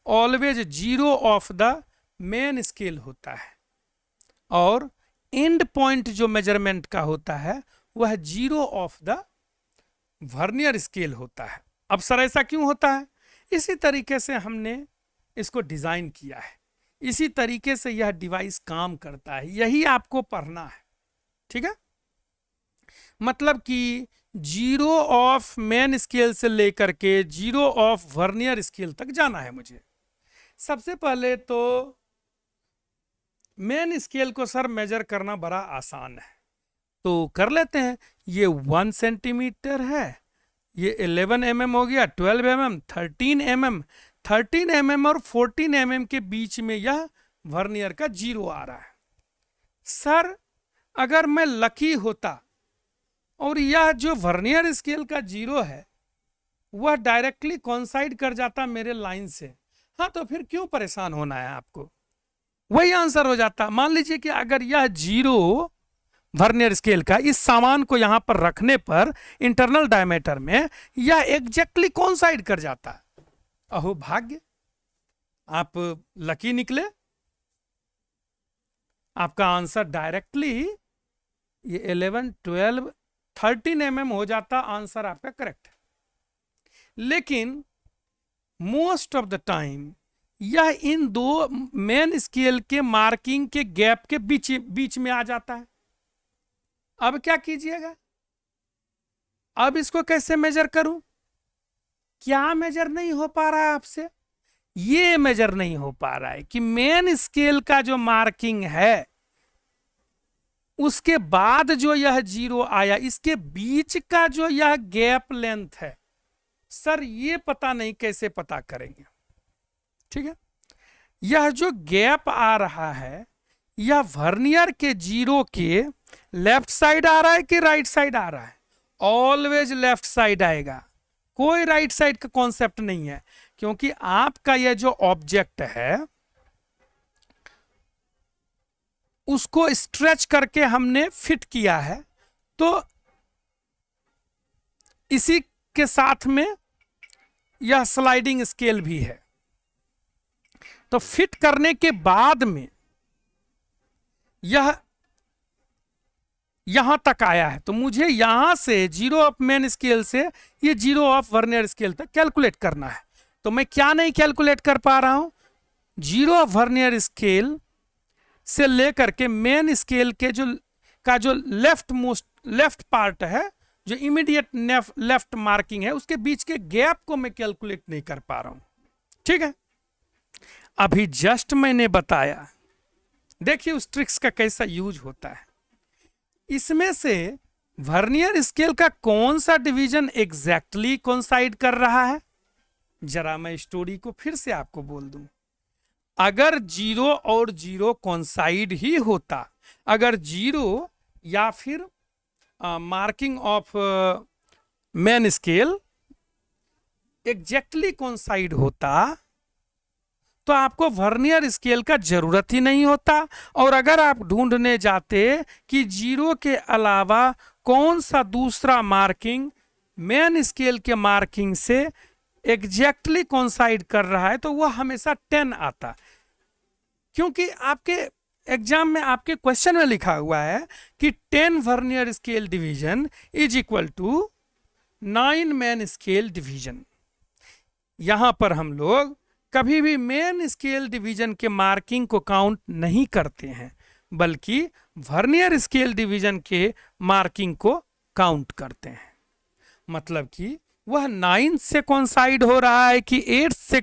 always 0 of the main scale होता है और एंड पॉइंट जो मेजरमेंट का होता है वह zero of the vernier scale होता है। अब सर ऐसा क्यों होता है? इसी तरीके से हमने इसको डिजाइन किया है, इसी तरीके से यह डिवाइस काम करता है, यही आपको पढ़ना है। ठीक है, मतलब कि जीरो ऑफ मेन स्केल से लेकर के जीरो ऑफ वर्नियर स्केल तक जाना है मुझे। सबसे पहले तो मेन स्केल को सर मेजर करना बड़ा आसान है, तो कर लेते हैं। ये 1 सेंटीमीटर है, ये 11 mm हो गया, 12 mm, 13 mm, 13 mm और 14 mm के बीच में यह वर्नियर का जीरो आ रहा है। सर अगर मैं लकी होता और यह जो वर्नियर स्केल का जीरो है वह डायरेक्टली कॉन्साइड कर जाता मेरे लाइन से, हाँ तो फिर क्यों परेशान होना है आपको, वही आंसर हो जाता। मान लीजिए कि अगर यह जीरो वर्नियर स्केल का इस सामान को यहां पर रखने पर इंटरनल डायमीटर में यह एग्जैक्टली कॉन्साइड कर जाता। अहो भाग्य, आप लकी निकले, आपका आंसर डायरेक्टली ये 11, 12, 13 mm हो जाता, आंसर आपका करेक्ट है। लेकिन मोस्ट ऑफ द टाइम यह इन दो मेन स्केल के मार्किंग के गैप के बीच में आ जाता है। अब क्या कीजिएगा, अब इसको कैसे मेजर करूं? क्या मेजर नहीं हो पा रहा है आपसे? ये मेजर नहीं हो पा रहा है कि मेन स्केल का जो मार्किंग है उसके बाद जो यह जीरो आया, इसके बीच का जो यह गैप लेंथ है, सर ये पता नहीं कैसे पता करेंगे। ठीक है, यह जो गैप आ रहा है यह वर्नियर के जीरो के लेफ्ट साइड आ रहा है कि राइट साइड आ रहा है? ऑलवेज लेफ्ट साइड आएगा, कोई राइट साइड का कॉन्सेप्ट नहीं है, क्योंकि आपका यह जो ऑब्जेक्ट है उसको स्ट्रेच करके हमने फिट किया है, तो इसी के साथ में यह स्लाइडिंग स्केल भी है। तो फिट करने के बाद में यह यहां तक आया है, तो मुझे यहां से जीरो ऑफ मेन स्केल से ये जीरो ऑफ वर्नियर स्केल तक कैलकुलेट करना है। तो मैं क्या नहीं कैलकुलेट कर पा रहा हूं? जीरो ऑफ वर्नियर स्केल से लेकर के मेन स्केल के जो लेफ्ट पार्ट है, जो इमीडिएट लेफ्ट मार्किंग है, उसके बीच के गैप को मैं कैलकुलेट नहीं कर पा रहा हूं। ठीक है, अभी जस्ट मैंने बताया, देखिए उस ट्रिक्स का कैसा यूज होता है। इसमें से वर्नियर स्केल का कौन सा डिवीजन एग्जैक्टली कोइंसाइड कर रहा है, जरा मैं स्टोरी को फिर से आपको बोल दूं। अगर जीरो और जीरो कोइंसाइड ही होता, अगर जीरो या फिर marking of main scale exactly coincide होता तो आपको वर्नियर स्केल का जरूरत ही नहीं होता। और अगर आप ढूंढने जाते कि जीरो के अलावा कौन सा दूसरा मार्किंग मेन स्केल के मार्किंग से एग्जैक्टली कोइंसाइड कर रहा है, तो वह हमेशा 10 आता, क्योंकि आपके एग्जाम में आपके क्वेश्चन में लिखा हुआ है कि 10 vernier scale division is equal to 9 main scale division. यहां पर हम लोग कभी भी मेन स्केल डिवीजन के मार्किंग को काउंट नहीं करते हैं, बल्कि वर्नियर स्केल डिवीजन के मार्किंग को काउंट करते हैं। मतलब कि वह 9th से कोइंसाइड हो रहा है कि 8th से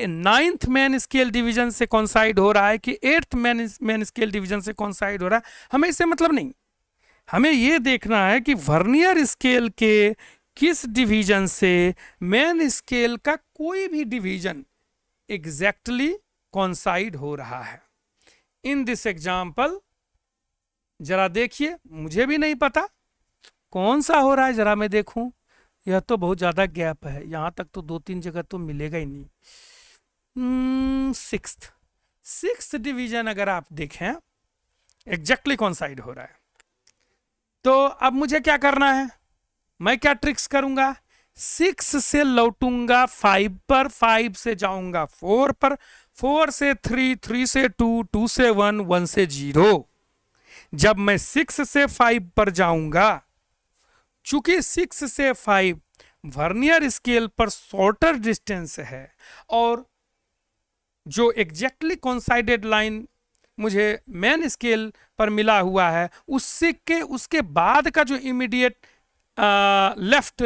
9th मेन स्केल डिवीजन से कोइंसाइड हो रहा है कि 8th मेन स्केल डिवीजन से कोइंसाइड हो रहा है, हमें इससे मतलब नहीं। हमें यह देखना है कि वर्नियर स्केल के किस डिवीजन से मेन स्केल का कोई भी डिवीजन एग्जैक्टली कोइंसाइड हो रहा है। इन दिस एग्जाम्पल जरा देखिए, मुझे भी नहीं पता कौन सा हो रहा है, जरा मैं देखूं। यह तो बहुत ज्यादा गैप है, यहां तक तो 2-3 जगह तो मिलेगा ही नहीं। 6th डिवीजन अगर आप देखें एग्जैक्टली कोइंसाइड हो रहा है, तो अब मुझे क्या करना है? मैं क्या ट्रिक्स करूंगा? 6 से लौटूंगा 5 पर, 5 से जाऊंगा 4 पर, 4 से 3, 3 से 2, 2 से 1, 1 से 0। जब मैं 6 से 5 पर जाऊंगा, चूंकि 6 से 5 वर्नियर स्केल पर शॉर्टर डिस्टेंस है और जो एग्जैक्टली कॉन्साइडेड लाइन मुझे मेन स्केल पर मिला हुआ है उसके बाद का जो इमीडिएट लेफ्ट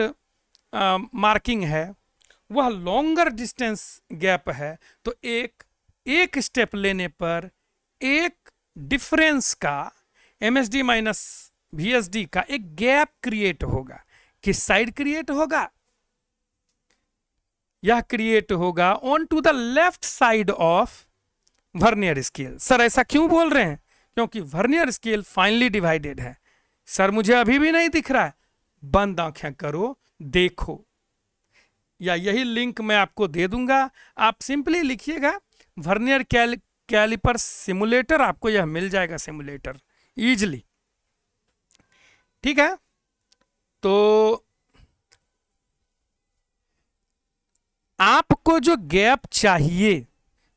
मार्किंग है वह लॉन्गर डिस्टेंस गैप है, तो एक स्टेप लेने पर एक डिफरेंस का MSD माइनस VSD का एक गैप क्रिएट होगा। किस साइड क्रिएट होगा? यह क्रिएट होगा on to the left side of vernier scale. Sir ऐसा क्यों बोल रहे हैं? क्योंकि वर्नियर स्केल फाइनली डिवाइडेड है। सर मुझे अभी भी नहीं दिख रहा है। बंद आंखें करो, देखो, या यही लिंक मैं आपको दे दूंगा। आप सिंपली लिखिएगा वर्नियर कैलिपर सिमुलेटर, आपको यह मिल जाएगा सिमुलेटर इजली। ठीक है, तो आपको जो गैप चाहिए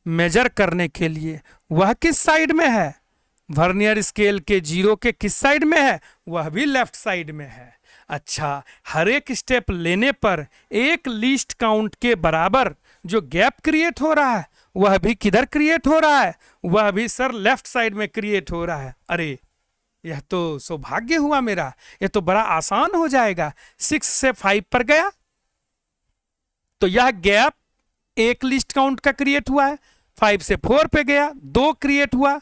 मेजर करने के लिए वह किस साइड में है? वर्नियर स्केल के 0 के किस साइड में है? वह भी लेफ्ट साइड में है। अच्छा, हर एक स्टेप लेने पर एक लीस्ट काउंट के बराबर जो गैप क्रिएट हो रहा है वह भी किधर क्रिएट हो रहा है? वह भी सर लेफ्ट साइड में क्रिएट हो रहा है। अरे यह तो सौभाग्य हुआ मेरा, यह तो बड़ा आसान हो जाएगा। 6 से 5 पर गया तो यह गैप एक लिस्ट काउंट का क्रिएट हुआ है। 5 से 4 पे गया, 2 क्रिएट हुआ।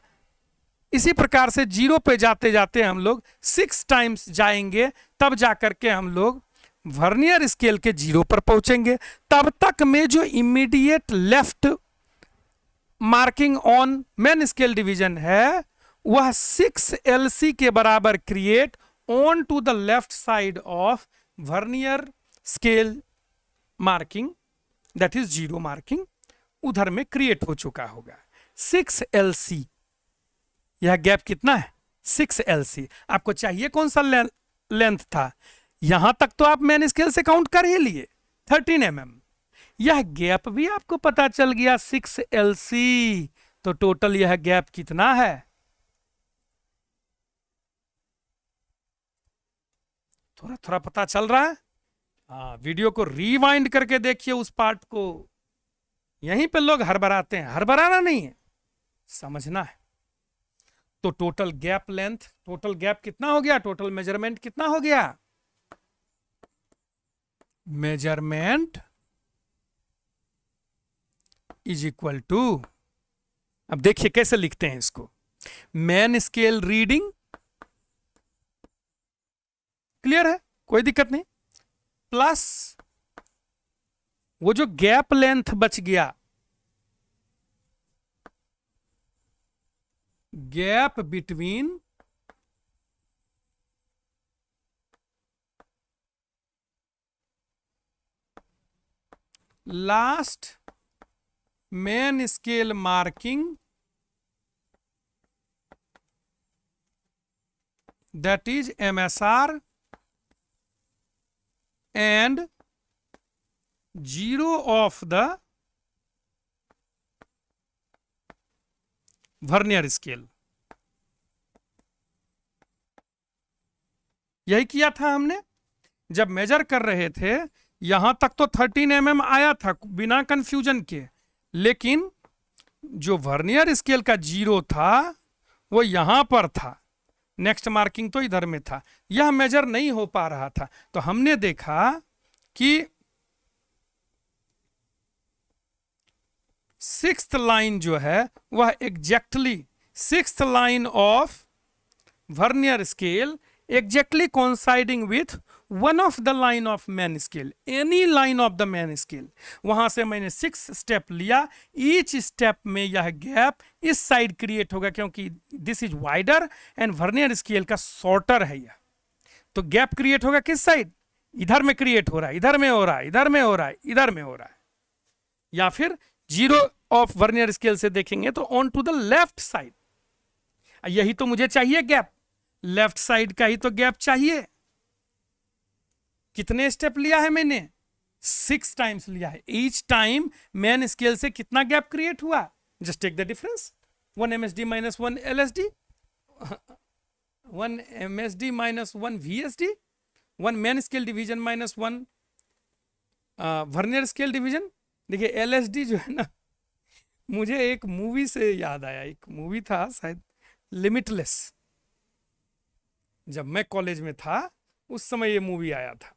इसी प्रकार से 0 पे जाते जाते हम लोग 6 टाइम्स जाएंगे, तब जाकर के हम लोग वर्नियर स्केल के 0 पर पहुंचेंगे। तब तक में जो immediate left marking on main scale division है वह 6LC के बराबर create on to the left side of vernier scale marking, that is 0 marking, उधर में क्रिएट हो चुका होगा। 6LC, यह गैप कितना है? 6LC। आपको चाहिए कौन सा लेंथ था? यहां तक तो आप मेन स्केल से काउंट कर ही लिए 13 mm। यह गैप भी आपको पता चल गया 6LC, तो टोटल यह गैप कितना है? थोड़ा थोड़ा पता चल रहा है? हाँ, वीडियो को रीवाइंड करके देखिए उस पार्ट को। यहीं पे लोग हड़बड़ाते हैं, हड़बड़ाना नहीं है, समझना है। तो total gap length, total gap कितना हो गया? टोटल मेजरमेंट कितना हो गया? मेजरमेंट इज इक्वल टू, अब देखिए कैसे लिखते हैं इसको। मेन स्केल रीडिंग, क्लियर है, कोई दिक्कत नहीं, प्लस वो जो गैप लेंथ बच गया, gap between last main scale marking, that is MSR, and 0 of the vernier scale. यही किया था हमने जब मेजर कर रहे थे। यहां तक तो 13 mm आया था बिना कंफ्यूजन के, लेकिन जो वर्नियर स्केल का 0 था वो यहां पर था, नेक्स्ट मार्किंग तो इधर में था, यह मेजर नहीं हो पा रहा था। तो हमने देखा कि 6th लाइन जो है वह exactly 6th line of vernier scale exactly coinciding with one of the line of main scale, any line of the main scale. वहां से मैंने 6 स्टेप लिया, ईच स्टेप में यह गैप इस साइड क्रिएट होगा क्योंकि this is wider and vernier scale का शॉर्टर है यह। तो गैप क्रिएट होगा किस साइड? इधर में क्रिएट हो रहा है, इधर में हो रहा है, इधर में हो रहा है, इधर में हो रहा है। या फिर 0 ऑफ वर्नियर स्केल से देखेंगे तो on to the left side. यही तो मुझे चाहिए गैप, लेफ्ट साइड का ही तो गैप चाहिए। कितने स्टेप लिया है मैंने? 6 टाइम्स लिया है। ईच टाइम मेन स्केल से कितना गैप क्रिएट हुआ? Just take the difference, 1 MSD minus 1 LSD, 1 MSD minus 1 VSD, 1 main scale division minus 1 vernier scale division. देखिए LSD जो है ना, मुझे एक मूवी से याद आया, एक मूवी था शायद लिमिटलेस, जब मैं कॉलेज में था उस समय ये मूवी आया था,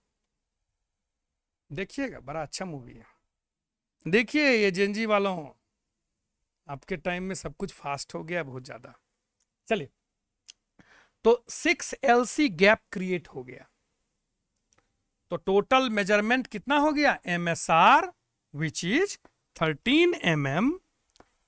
देखिएगा बड़ा अच्छा मूवी है। देखिए ये जेनजी वालों, आपके टाइम में सब कुछ फास्ट हो गया बहुत ज्यादा। चलिए, तो 6LC गैप क्रिएट हो गया, तो टोटल मेजरमेंट कितना हो गया, MSR विच इज 13 mm।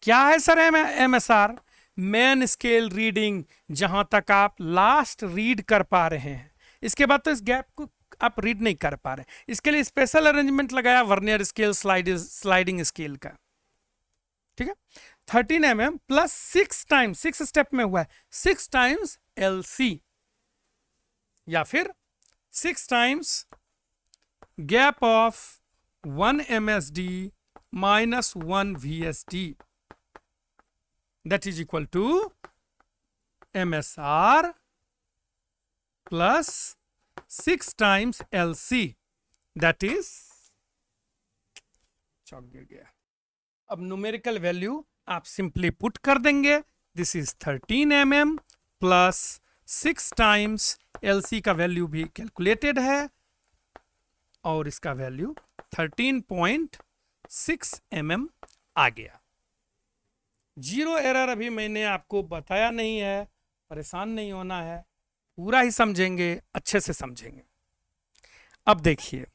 क्या है sir MSR? Main scale reading, जहां तक आप लास्ट रीड कर पा रहे हैं, इसके बाद तो इस गैप को आप रीड नहीं कर पा रहे, इसके लिए स्पेशल अरेंजमेंट लगाया वर्नियर स्केल स्लाइडिंग स्केल का, ठीक है। 13 mm प्लस 6 टाइम्स, 6 स्टेप में हुआ है, 6 टाइम्स LC, या फिर 6 times gap of 1 MSD minus 1 VSD, that is equal to MSR plus 6 times LC, that is, चौक गिर गया। अब न्यूमेरिकल वैल्यू आप सिंपली पुट कर देंगे, this is 13 mm plus 6 times LC का वैल्यू भी कैलकुलेटेड है, और इसका वैल्यू 13.6 mm आ गया। जीरो एरर अभी मैंने आपको बताया नहीं है, परेशान नहीं होना है, पूरा ही समझेंगे, अच्छे से समझेंगे। अब देखिए,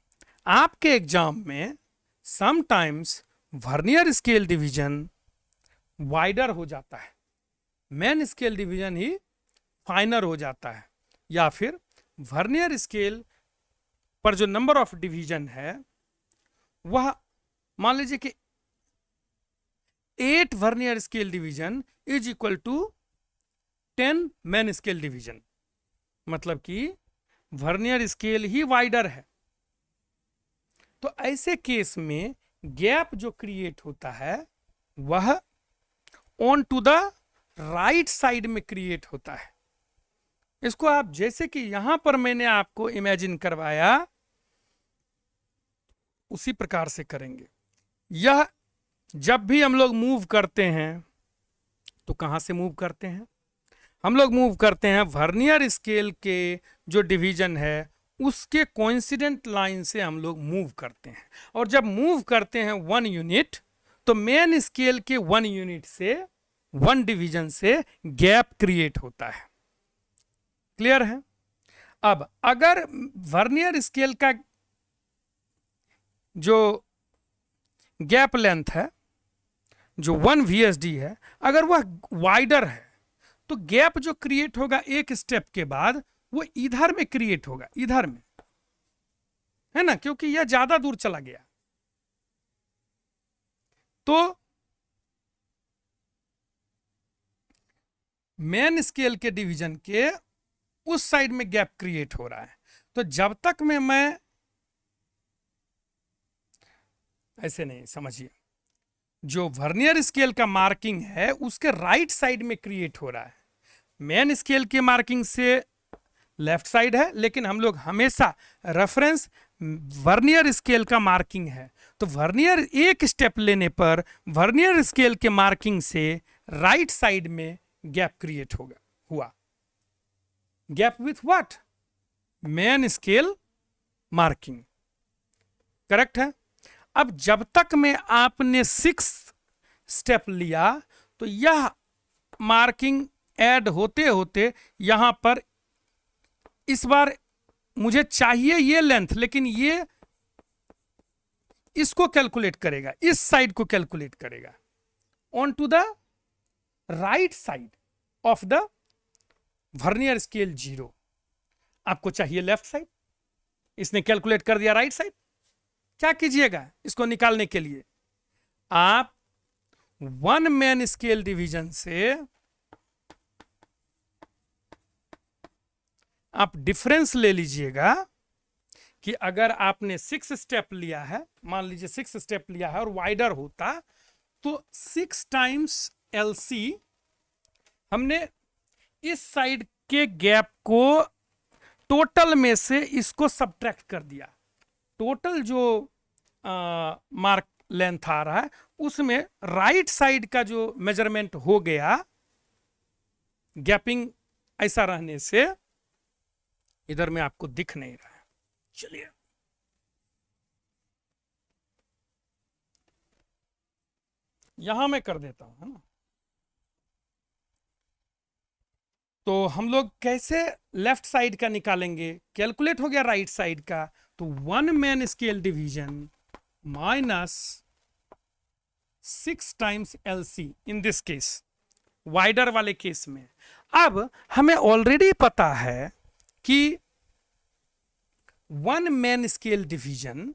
आपके एग्जाम में sometimes vernier scale division wider हो जाता है, मेन स्केल डिवीजन ही फाइनर हो जाता है, या फिर वर्नियर स्केल पर जो नंबर ऑफ डिवीजन है वह मान लीजिए कि 8 vernier scale division is equal to 10 main scale division, मतलब कि वर्नियर स्केल ही वाइडर है। तो ऐसे केस में गैप जो क्रिएट होता है वह on to the right side में क्रिएट होता है। इसको आप जैसे कि यहां पर मैंने आपको इमेजिन करवाया उसी प्रकार से करेंगे। यह जब भी हम लोग मूव करते हैं तो कहां से मूव करते हैं, हम लोग मूव करते हैं वर्नियर स्केल के जो डिवीजन है उसके कोइंसिडेंट लाइन से हम लोग मूव करते हैं, और जब मूव करते हैं 1 यूनिट तो मेन स्केल के 1 यूनिट से 1 डिवीजन से गैप क्रिएट होता है। क्लियर है? अब अगर वर्नियर स्केल का जो गैप लेंथ है जो 1 VSD है, अगर वह वाइडर है तो गैप जो क्रिएट होगा एक स्टेप के बाद वो इधर में क्रिएट होगा, इधर में, है ना, क्योंकि यह ज्यादा दूर चला गया। तो मेन स्केल के डिवीजन के उस साइड में गैप क्रिएट हो रहा है। तो जब तक मैं ऐसे नहीं, समझिए, जो वर्नियर स्केल का मार्किंग है उसके राइट साइड में क्रिएट हो रहा है, मेन स्केल के मार्किंग से लेफ्ट साइड है, लेकिन हम लोग हमेशा रेफरेंस वर्नियर स्केल का मार्किंग है, तो वर्नियर एक स्टेप लेने पर वर्नियर स्केल के मार्किंग से राइट साइड में गैप क्रिएट हुआ। Gap with what? Main scale marking. Correct है? अब जब तक में आपने 6 स्टेप लिया तो यह मार्किंग ऐड होते होते यहां पर इस बार मुझे चाहिए ये लेंथ, लेकिन ये इसको कैलकुलेट करेगा, इस साइड को कैलकुलेट करेगा on to the right side of the vernier scale 0। आपको चाहिए लेफ्ट साइड, इसने कैलकुलेट कर दिया राइट साइड। क्या कीजिएगा इसको निकालने के लिए? आप 1 मेन स्केल डिवीजन से आप डिफरेंस ले लीजिएगा कि अगर आपने 6 स्टेप लिया है, मान लीजिए 6 स्टेप लिया है और वाइडर होता तो 6 टाइम्स LC हमने इस साइड के गैप को टोटल में से इसको सब्ट्रैक्ट कर दिया। टोटल जो मार्क लेंथ आ रहा है उसमें राइट साइड का जो मेजरमेंट हो गया, गैपिंग ऐसा रहने से इधर में आपको दिख नहीं रहा है। चलिए यहां मैं कर देता हूं, है ना। तो हम लोग कैसे लेफ्ट साइड का निकालेंगे? कैलकुलेट हो गया राइट साइड का, तो 1 main scale division minus 6 times LC in this case, wider वाले केस में। अब हमें ऑलरेडी पता है कि 1 मैन स्केल डिवीजन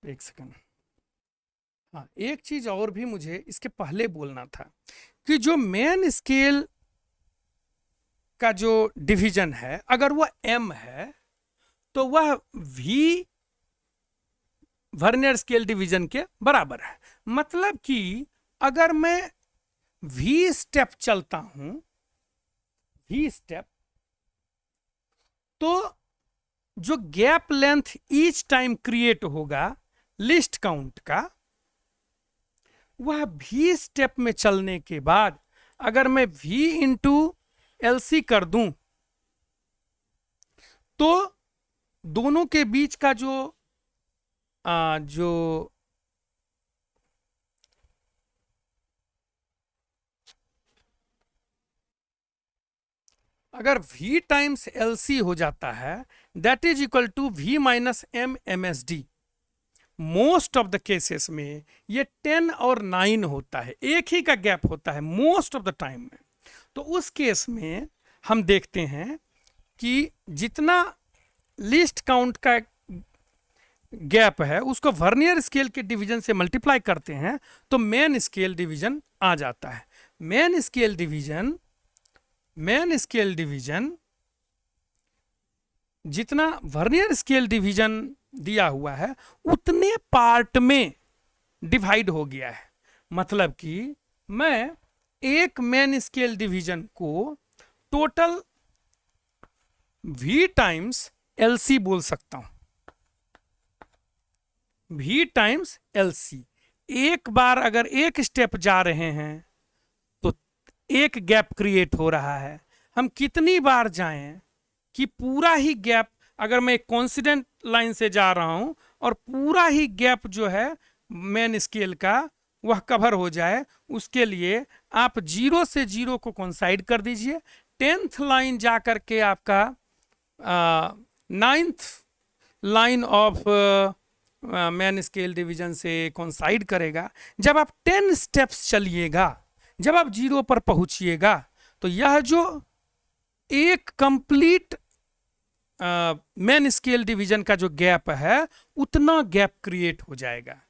एक सेकंड, हाँ एक चीज और भी मुझे इसके पहले बोलना था कि जो मैन स्केल का जो डिवीजन है अगर वह M है तो वह V वर्नियर स्केल डिवीजन के बराबर है। मतलब कि अगर मैं V स्टेप चलता हूं, V स्टेप, तो जो gap length each time create होगा लिस्ट काउंट का, वह V स्टेप में चलने के बाद अगर मैं V इंटू LC कर दूं तो दोनों के बीच का जो अगर V टाइम्स LC हो जाता है that is equal to V minus M MSD। Most of the cases में ये 10 और 9 होता है, एक ही का गैप होता है मोस्ट ऑफ द टाइम में। तो उस केस में हम देखते हैं कि जितना लीस्ट काउंट का गैप है उसको वर्नियर स्केल के डिवीजन से मल्टीप्लाई करते हैं तो मेन स्केल डिवीजन आ जाता है। मेन स्केल डिवीजन जितना वर्नियर स्केल डिवीजन दिया हुआ है उतने पार्ट में डिवाइड हो गया है। मतलब कि मैं एक मेन स्केल डिवीजन को टोटल V टाइम्स LC बोल सकता हूं। V टाइम्स LC, एक बार अगर एक स्टेप जा रहे हैं तो एक गैप क्रिएट हो रहा है। हम कितनी बार जाएं कि पूरा ही गैप, अगर मैं एक कॉन्स्टेंट लाइन से जा रहा हूं और पूरा ही गैप जो है मेन स्केल का वह कवर हो जाए, उसके लिए आप 0 से 0 को कोइंसाइड कर दीजिए। 10th लाइन जा करके आपका 9th line of man scale division से कोइंसाइड करेगा। जब आप 10 स्टेप्स चलिएगा, जब आप 0 पर पहुंचिएगा तो यह जो एक कंप्लीट मैन स्केल डिवीजन का जो गैप है उतना गैप क्रिएट हो जाएगा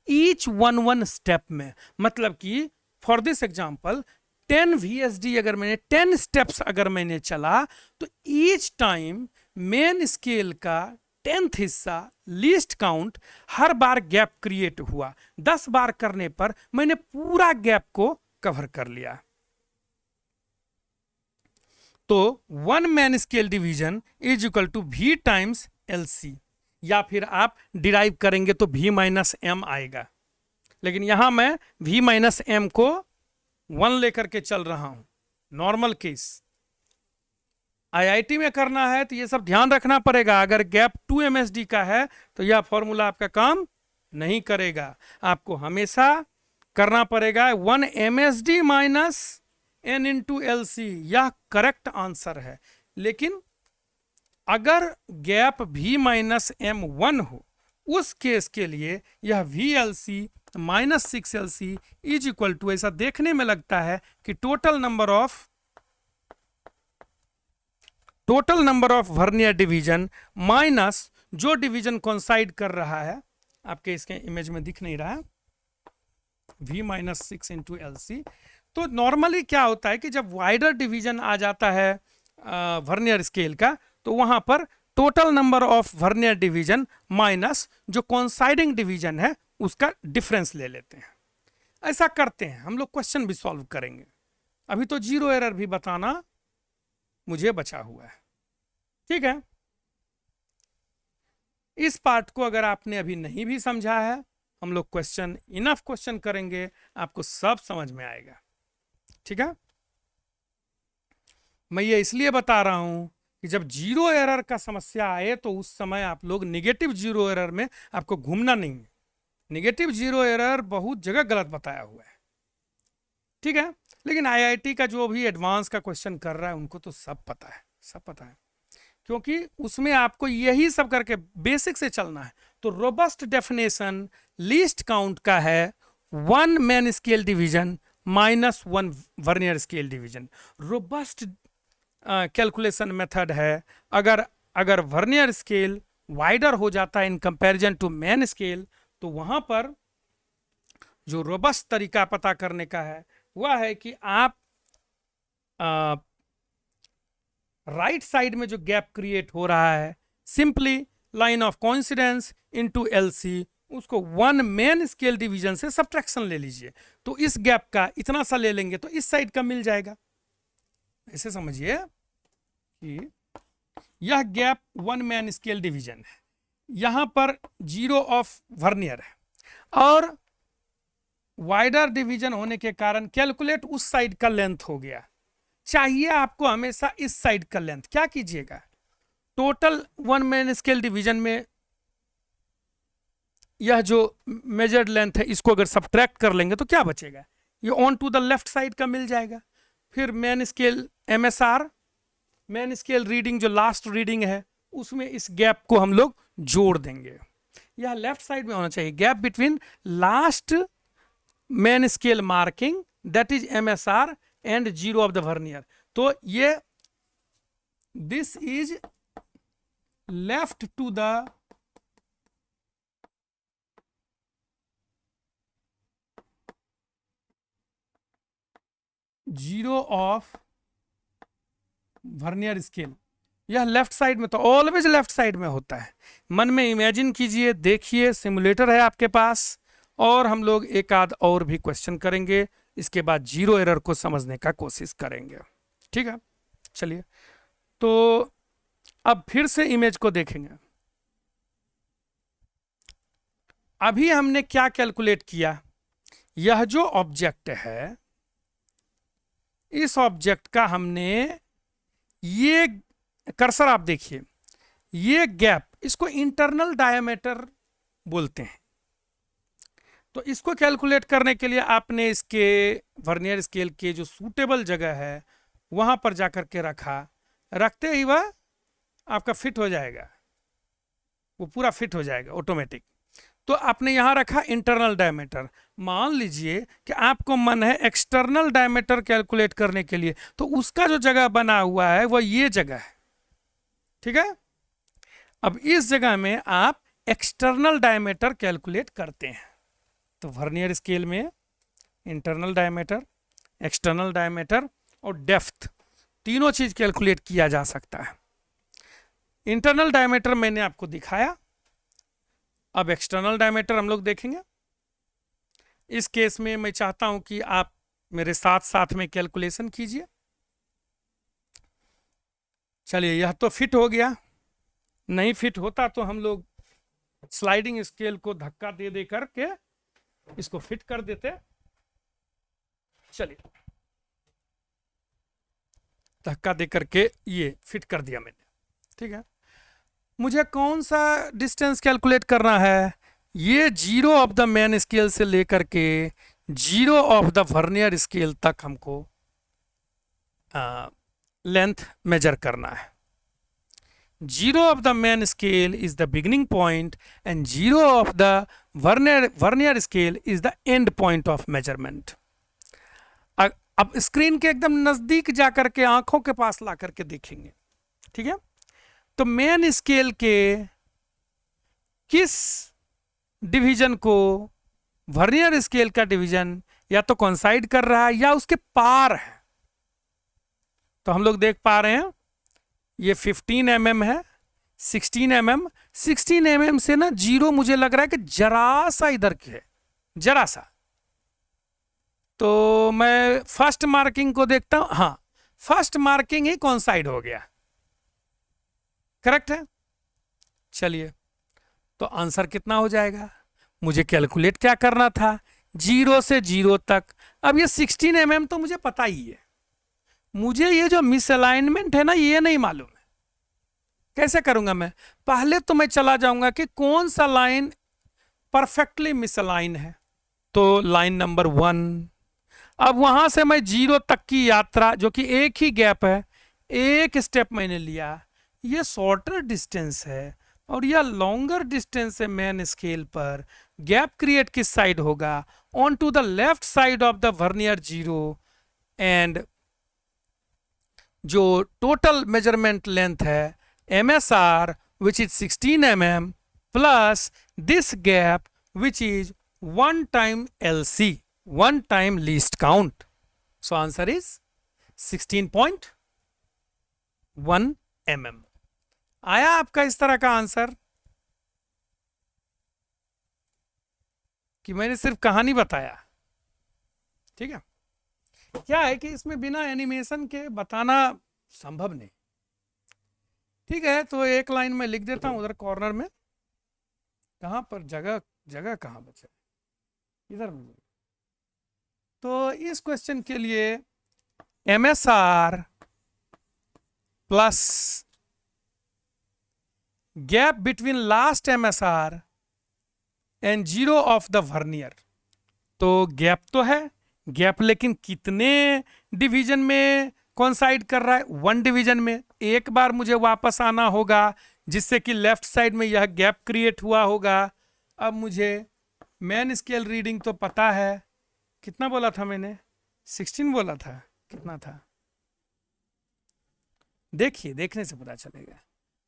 ईच वन स्टेप में। मतलब कि फॉर दिस एग्जांपल 10 VSD अगर मैंने 10 स्टेप्स अगर मैंने चला तो ईच टाइम मेन स्केल का 10th हिस्सा लीस्ट काउंट हर बार गैप क्रिएट हुआ। 10 बार करने पर मैंने पूरा गैप को कवर कर लिया। तो 1 main scale division is equal to V times LC, या फिर आप डिराइव करेंगे तो V माइनस M आएगा। लेकिन यहां मैं V माइनस M को 1 लेकर के चल रहा हूं, नॉर्मल केस। IIT में करना है तो ये सब ध्यान रखना पड़ेगा। अगर गैप 2 MSD का है तो यह फॉर्मूला आपका काम नहीं करेगा। आपको हमेशा करना पड़ेगा 1 MSD minus N into LC, यह करेक्ट आंसर है। लेकिन अगर गैप V माइनस M 1 हो, उस केस के लिए यह VLC minus 6LC is equal to, ऐसा देखने में लगता है कि total number of vernier division minus जो डिवीजन कोइंसाइड कर रहा है, आपके इसके इमेज में दिख नहीं रहा है, V माइनस 6 इंटू LC। तो नॉर्मली क्या होता है कि जब वाइडर डिवीजन आ जाता है वर्नियर स्केल का तो वहां पर total number of vernier division minus जो कोइंसाइडिंग डिवीजन है उसका डिफरेंस ले लेते हैं। ऐसा करते हैं हम लोग, क्वेश्चन भी सॉल्व करेंगे। अभी तो जीरो एरर भी बताना मुझे बचा हुआ है, ठीक है। इस पार्ट को अगर आपने अभी नहीं भी समझा है, हम लोग क्वेश्चन इनफ क्वेश्चन करेंगे, आपको सब समझ में आएगा, ठीक है। मैं ये इसलिए बता रहा हूं कि जब जीरो एरर का समस्या आए तो उस समय आप लोग निगेटिव जीरो एरर में आपको घूमना नहीं है। निगेटिव जीरो एरर बहुत जगह गलत बताया हुआ है, ठीक है। लेकिन आईआईटी का जो भी एडवांस का क्वेश्चन कर रहा है उनको तो सब पता है, सब पता है, क्योंकि उसमें आपको यही सब करके बेसिक से चलना है। तो रोबस्ट डेफिनेशन लीस्ट काउंट का है 1 main scale division minus 1 vernier scale division. Robust calculation method है। अगर वर्नियर स्केल वाइडर हो जाता है in comparison to main scale, तो वहां पर जो रोबस्ट तरीका पता करने का है वह है कि आप राइट साइड में जो गैप क्रिएट हो रहा है, simply line of coincidence into LC, उसको 1 मैन स्केल डिवीजन से सब्ट्रैक्शन ले लीजिए। तो इस गैप का इतना सा ले लेंगे तो इस साइड का मिल जाएगा। ऐसे समझिए कि यह गैप 1 मैन स्केल डिवीजन है, यहां पर 0 ऑफ वर्नियर है और वाइडर डिवीजन होने के कारण कैलकुलेट उस साइड का लेंथ हो गया। चाहिए आपको हमेशा इस साइड का लेंथ, क्या कीजिएगा, टोटल 1 मैन स्केल डिवीजन में यह जो मेजर्ड लेंथ है इसको अगर सब्ट्रैक्ट कर लेंगे तो क्या बचेगा, ये on to the left side का मिल जाएगा। फिर main scale MSR, main scale reading जो लास्ट रीडिंग है उसमें इस गैप को हम लोग जोड़ देंगे। यह लेफ्ट साइड में होना चाहिए, gap between last main scale marking that is MSR and 0 of the vernier. तो ये this is left to the zero of vernier scale. यह लेफ्ट साइड में, तो ऑलवेज लेफ्ट साइड में होता है। मन में इमेजिन कीजिए, देखिए, सिमुलेटर है आपके पास, और हम लोग एक आध और भी क्वेश्चन करेंगे, इसके बाद जीरो एरर को समझने का कोशिश करेंगे, ठीक है। चलिए, तो अब फिर से इमेज को देखेंगे। अभी हमने क्या कैलकुलेट किया, यह जो ऑब्जेक्ट है, इस ऑब्जेक्ट का हमने ये कर्सर आप देखिए, ये गैप, इसको इंटरनल डायमीटर बोलते हैं। तो इसको कैलकुलेट करने के लिए आपने इसके वर्नियर स्केल के जो सूटेबल जगह है वहां पर जाकर के रखा, रखते ही वह आपका फिट हो जाएगा, वो पूरा फिट हो जाएगा ऑटोमेटिक। तो आपने यहां रखा इंटरनल डायमीटर। मान लीजिए कि आपको मन है एक्सटर्नल डायमीटर कैलकुलेट करने के लिए, तो उसका जो जगह बना हुआ है वह ये जगह है, ठीक है। अब इस जगह में आप एक्सटर्नल डायमीटर कैलकुलेट करते हैं। तो वर्नियर स्केल में इंटरनल डायमीटर, एक्सटर्नल डायमीटर और डेप्थ, तीनों चीज कैलकुलेट किया जा सकता है। इंटरनल डायमीटर मैंने आपको दिखाया, अब एक्सटर्नल डायमीटर हम लोग देखेंगे। इस केस में मैं चाहता हूं कि आप मेरे साथ साथ में कैलकुलेशन कीजिए। चलिए, यह तो फिट हो गया, नहीं फिट होता तो हम लोग स्लाइडिंग स्केल को धक्का दे दे करके इसको फिट कर देते। चलिए, धक्का दे करके ये फिट कर दिया मैंने, ठीक है। मुझे कौन सा डिस्टेंस कैलकुलेट करना है, ये 0 ऑफ द मैन स्केल से लेकर के 0 ऑफ द वर्नियर स्केल तक हमको लेंथ मेजर करना है। 0 of the main scale is the beginning point and 0 of the vernier scale is the end point of measurement. अब स्क्रीन के एकदम नजदीक जाकर के आंखों के पास ला करके देखेंगे, ठीक है। तो मेन स्केल के किस डिवीजन को वर्नियर स्केल का डिवीजन या तो कोइंसाइड कर रहा है या उसके पार है। तो हम लोग देख पा रहे हैं ये 15 mm है, 16 mm, 16 mm से ना जीरो मुझे लग रहा है कि जरा सा इधर की है, जरा सा। तो मैं फर्स्ट मार्किंग को देखता हूं, हाँ फर्स्ट मार्किंग ही कॉन्साइड हो गया, करेक्ट है। चलिए, तो आंसर कितना हो जाएगा, मुझे कैलकुलेट क्या करना था, 0 से 0 तक। अब ये 16 mm तो मुझे पता ही है, मुझे ये जो मिसअलाइनमेंट है ना ये नहीं मालूम है। कैसे करूंगा मैं, पहले तो मैं चला जाऊंगा कि कौन सा लाइन परफेक्टली मिसअलाइन है, तो लाइन नंबर 1। अब वहां से मैं 0 तक की यात्रा, जो कि एक ही गैप है, एक स्टेप मैंने लिया, ये शॉर्टर डिस्टेंस है और यह लॉन्गर डिस्टेंस है मेन स्केल पर। गैप क्रिएट किस साइड होगा, on to the left side of the vernier 0, and जो टोटल मेजरमेंट लेंथ है MSR which is 16 mm plus this gap which is 1 time LC, 1 time least count. So answer is 16.1 mm. आया आपका इस तरह का answer, कि मैंने सिर्फ कहानी बताया? ठीक है, क्या है कि इसमें बिना एनिमेशन के बताना संभव नहीं। ठीक है, तो एक लाइन में लिख देता हूं उधर कॉर्नर में, कहां पर जगह जगह कहां बचे, इधर में। तो इस क्वेश्चन के लिए MSR plus gap between last MSR and 0 of the vernier, तो गैप तो है, गैप लेकिन कितने डिवीजन में कॉन्साइड कर रहा है, 1 डिवीजन में। एक बार मुझे वापस आना होगा जिससे कि लेफ्ट साइड में यह गैप क्रिएट हुआ होगा। अब मुझे मैन स्केल रीडिंग तो पता है, कितना बोला था मैंने, 16 बोला था, कितना था देखिए, देखने से पता चलेगा।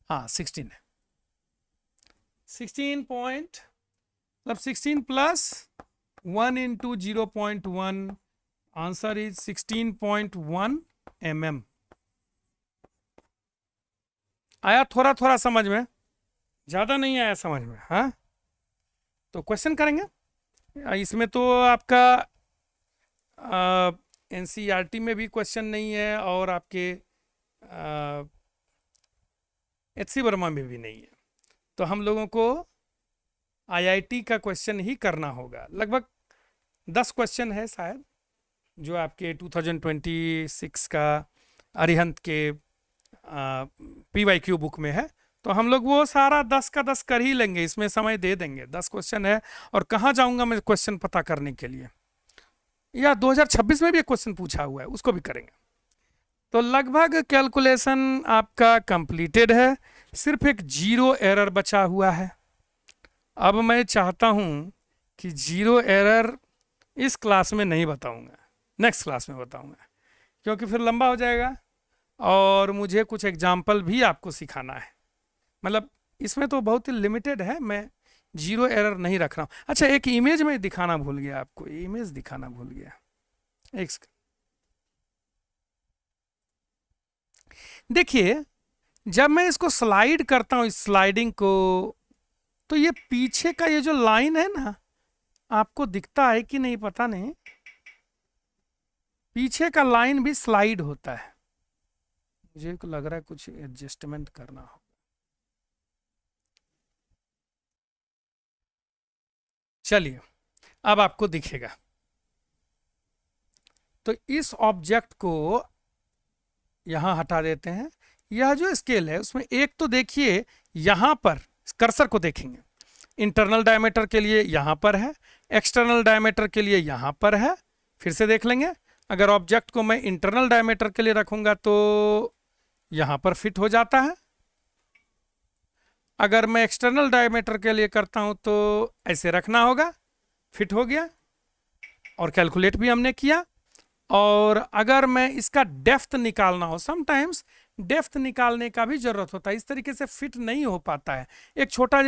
हाँ 16 है, 16 पॉइंट मतलब 16 plus 1 into 0.1, answer is 16.1 mm। आया थोड़ा थोड़ा समझ में, ज़्यादा नहीं आया समझ में? हाँ, तो क्वेश्चन करेंगे इसमें। तो आपका NCERT में भी क्वेश्चन नहीं है और आपके HC वर्मा में भी नहीं है, तो हम लोगों को IIT का क्वेश्चन ही करना होगा। लगभग 10 क्वेश्चन है शायद, जो आपके 2026 का अरिहंत के PYQ बुक में है, तो हम लोग वो सारा 10 का 10 कर ही लेंगे, इसमें समय दे देंगे। 10 क्वेश्चन है, और कहाँ जाऊंगा मैं क्वेश्चन पता करने के लिए, या 2026 में भी एक क्वेश्चन पूछा हुआ है उसको भी करेंगे। तो लगभग कैलकुलेशन आपका कंप्लीटेड है, सिर्फ एक 0 एरर बचा हुआ है। अब मैं चाहता हूं कि 0 एरर इस क्लास में नहीं बताऊंगा, नेक्स्ट क्लास में बताऊंगा, क्योंकि फिर लंबा हो जाएगा और मुझे कुछ एग्जाम्पल भी आपको सिखाना है। मतलब इसमें तो बहुत ही लिमिटेड है, मैं 0 एरर नहीं रख रहा हूँ। अच्छा, एक इमेज में दिखाना भूल गया आपको, इमेज दिखाना भूल गया। एक देखिए, जब मैं इसको स्लाइड करता हूँ, इस स्लाइडिंग को, तो ये पीछे का ये जो लाइन है ना, आपको दिखता है कि नहीं पता नहीं, पीछे का लाइन भी स्लाइड होता है। मुझे लग रहा है कुछ एडजस्टमेंट करना हो। चलिए, अब आपको दिखेगा। तो इस ऑब्जेक्ट को यहां हटा देते हैं। यह जो स्केल है उसमें एक तो देखिए, यहां पर कर्सर को देखेंगे, इंटरनल डायमीटर के लिए यहां पर है, एक्सटर्नल डायमीटर के लिए यहां पर है। फिर से देख लेंगे, अगर ऑब्जेक्ट को मैं इंटरनल डायमीटर के लिए रखूंगा तो यहां पर फिट हो जाता है, अगर मैं एक्सटर्नल डायमीटर के लिए करता हूं तो ऐसे रखना होगा, फिट हो गया, और कैलकुलेट भी हमने किया। और अगर मैं इसका डेप्थ निकालना हो, समटाइम्स डेप्थ निकालने का भी जरूरत होता है, इस तरीके से फिट नहीं हो पाता है। एक छोटा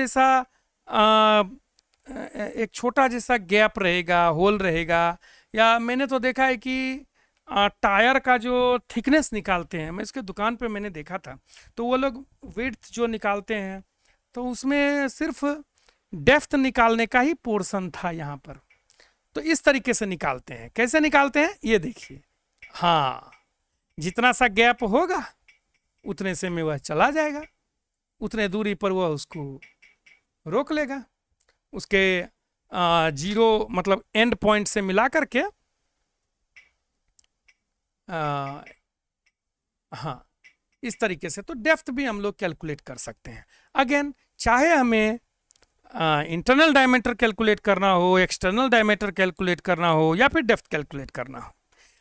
जैसा गैप रहेगा, होल रहेगा, या मैंने तो देखा है कि टायर का जो थिकनेस निकालते हैं, मैं इसके दुकान पे मैंने देखा था, तो वो लोग विड्थ जो निकालते हैं तो उसमें सिर्फ डेप्थ निकालने का ही पोर्शन था यहाँ पर। तो इस तरीके से निकालते हैं। कैसे निकालते हैं ये देखिए। हाँ, जितना सा गैप होगा उतने से में वह चला जाएगा, उतने दूरी पर वह उसको रोक लेगा। उसके जीरो मतलब एंड पॉइंट से मिला करके हाँ, इस तरीके से तो डेप्थ भी हम लोग कैलकुलेट कर सकते हैं। अगेन, चाहे हमें इंटरनल डायमीटर कैलकुलेट करना हो, एक्सटर्नल डायमीटर कैलकुलेट करना हो, या फिर डेप्थ कैलकुलेट करना हो,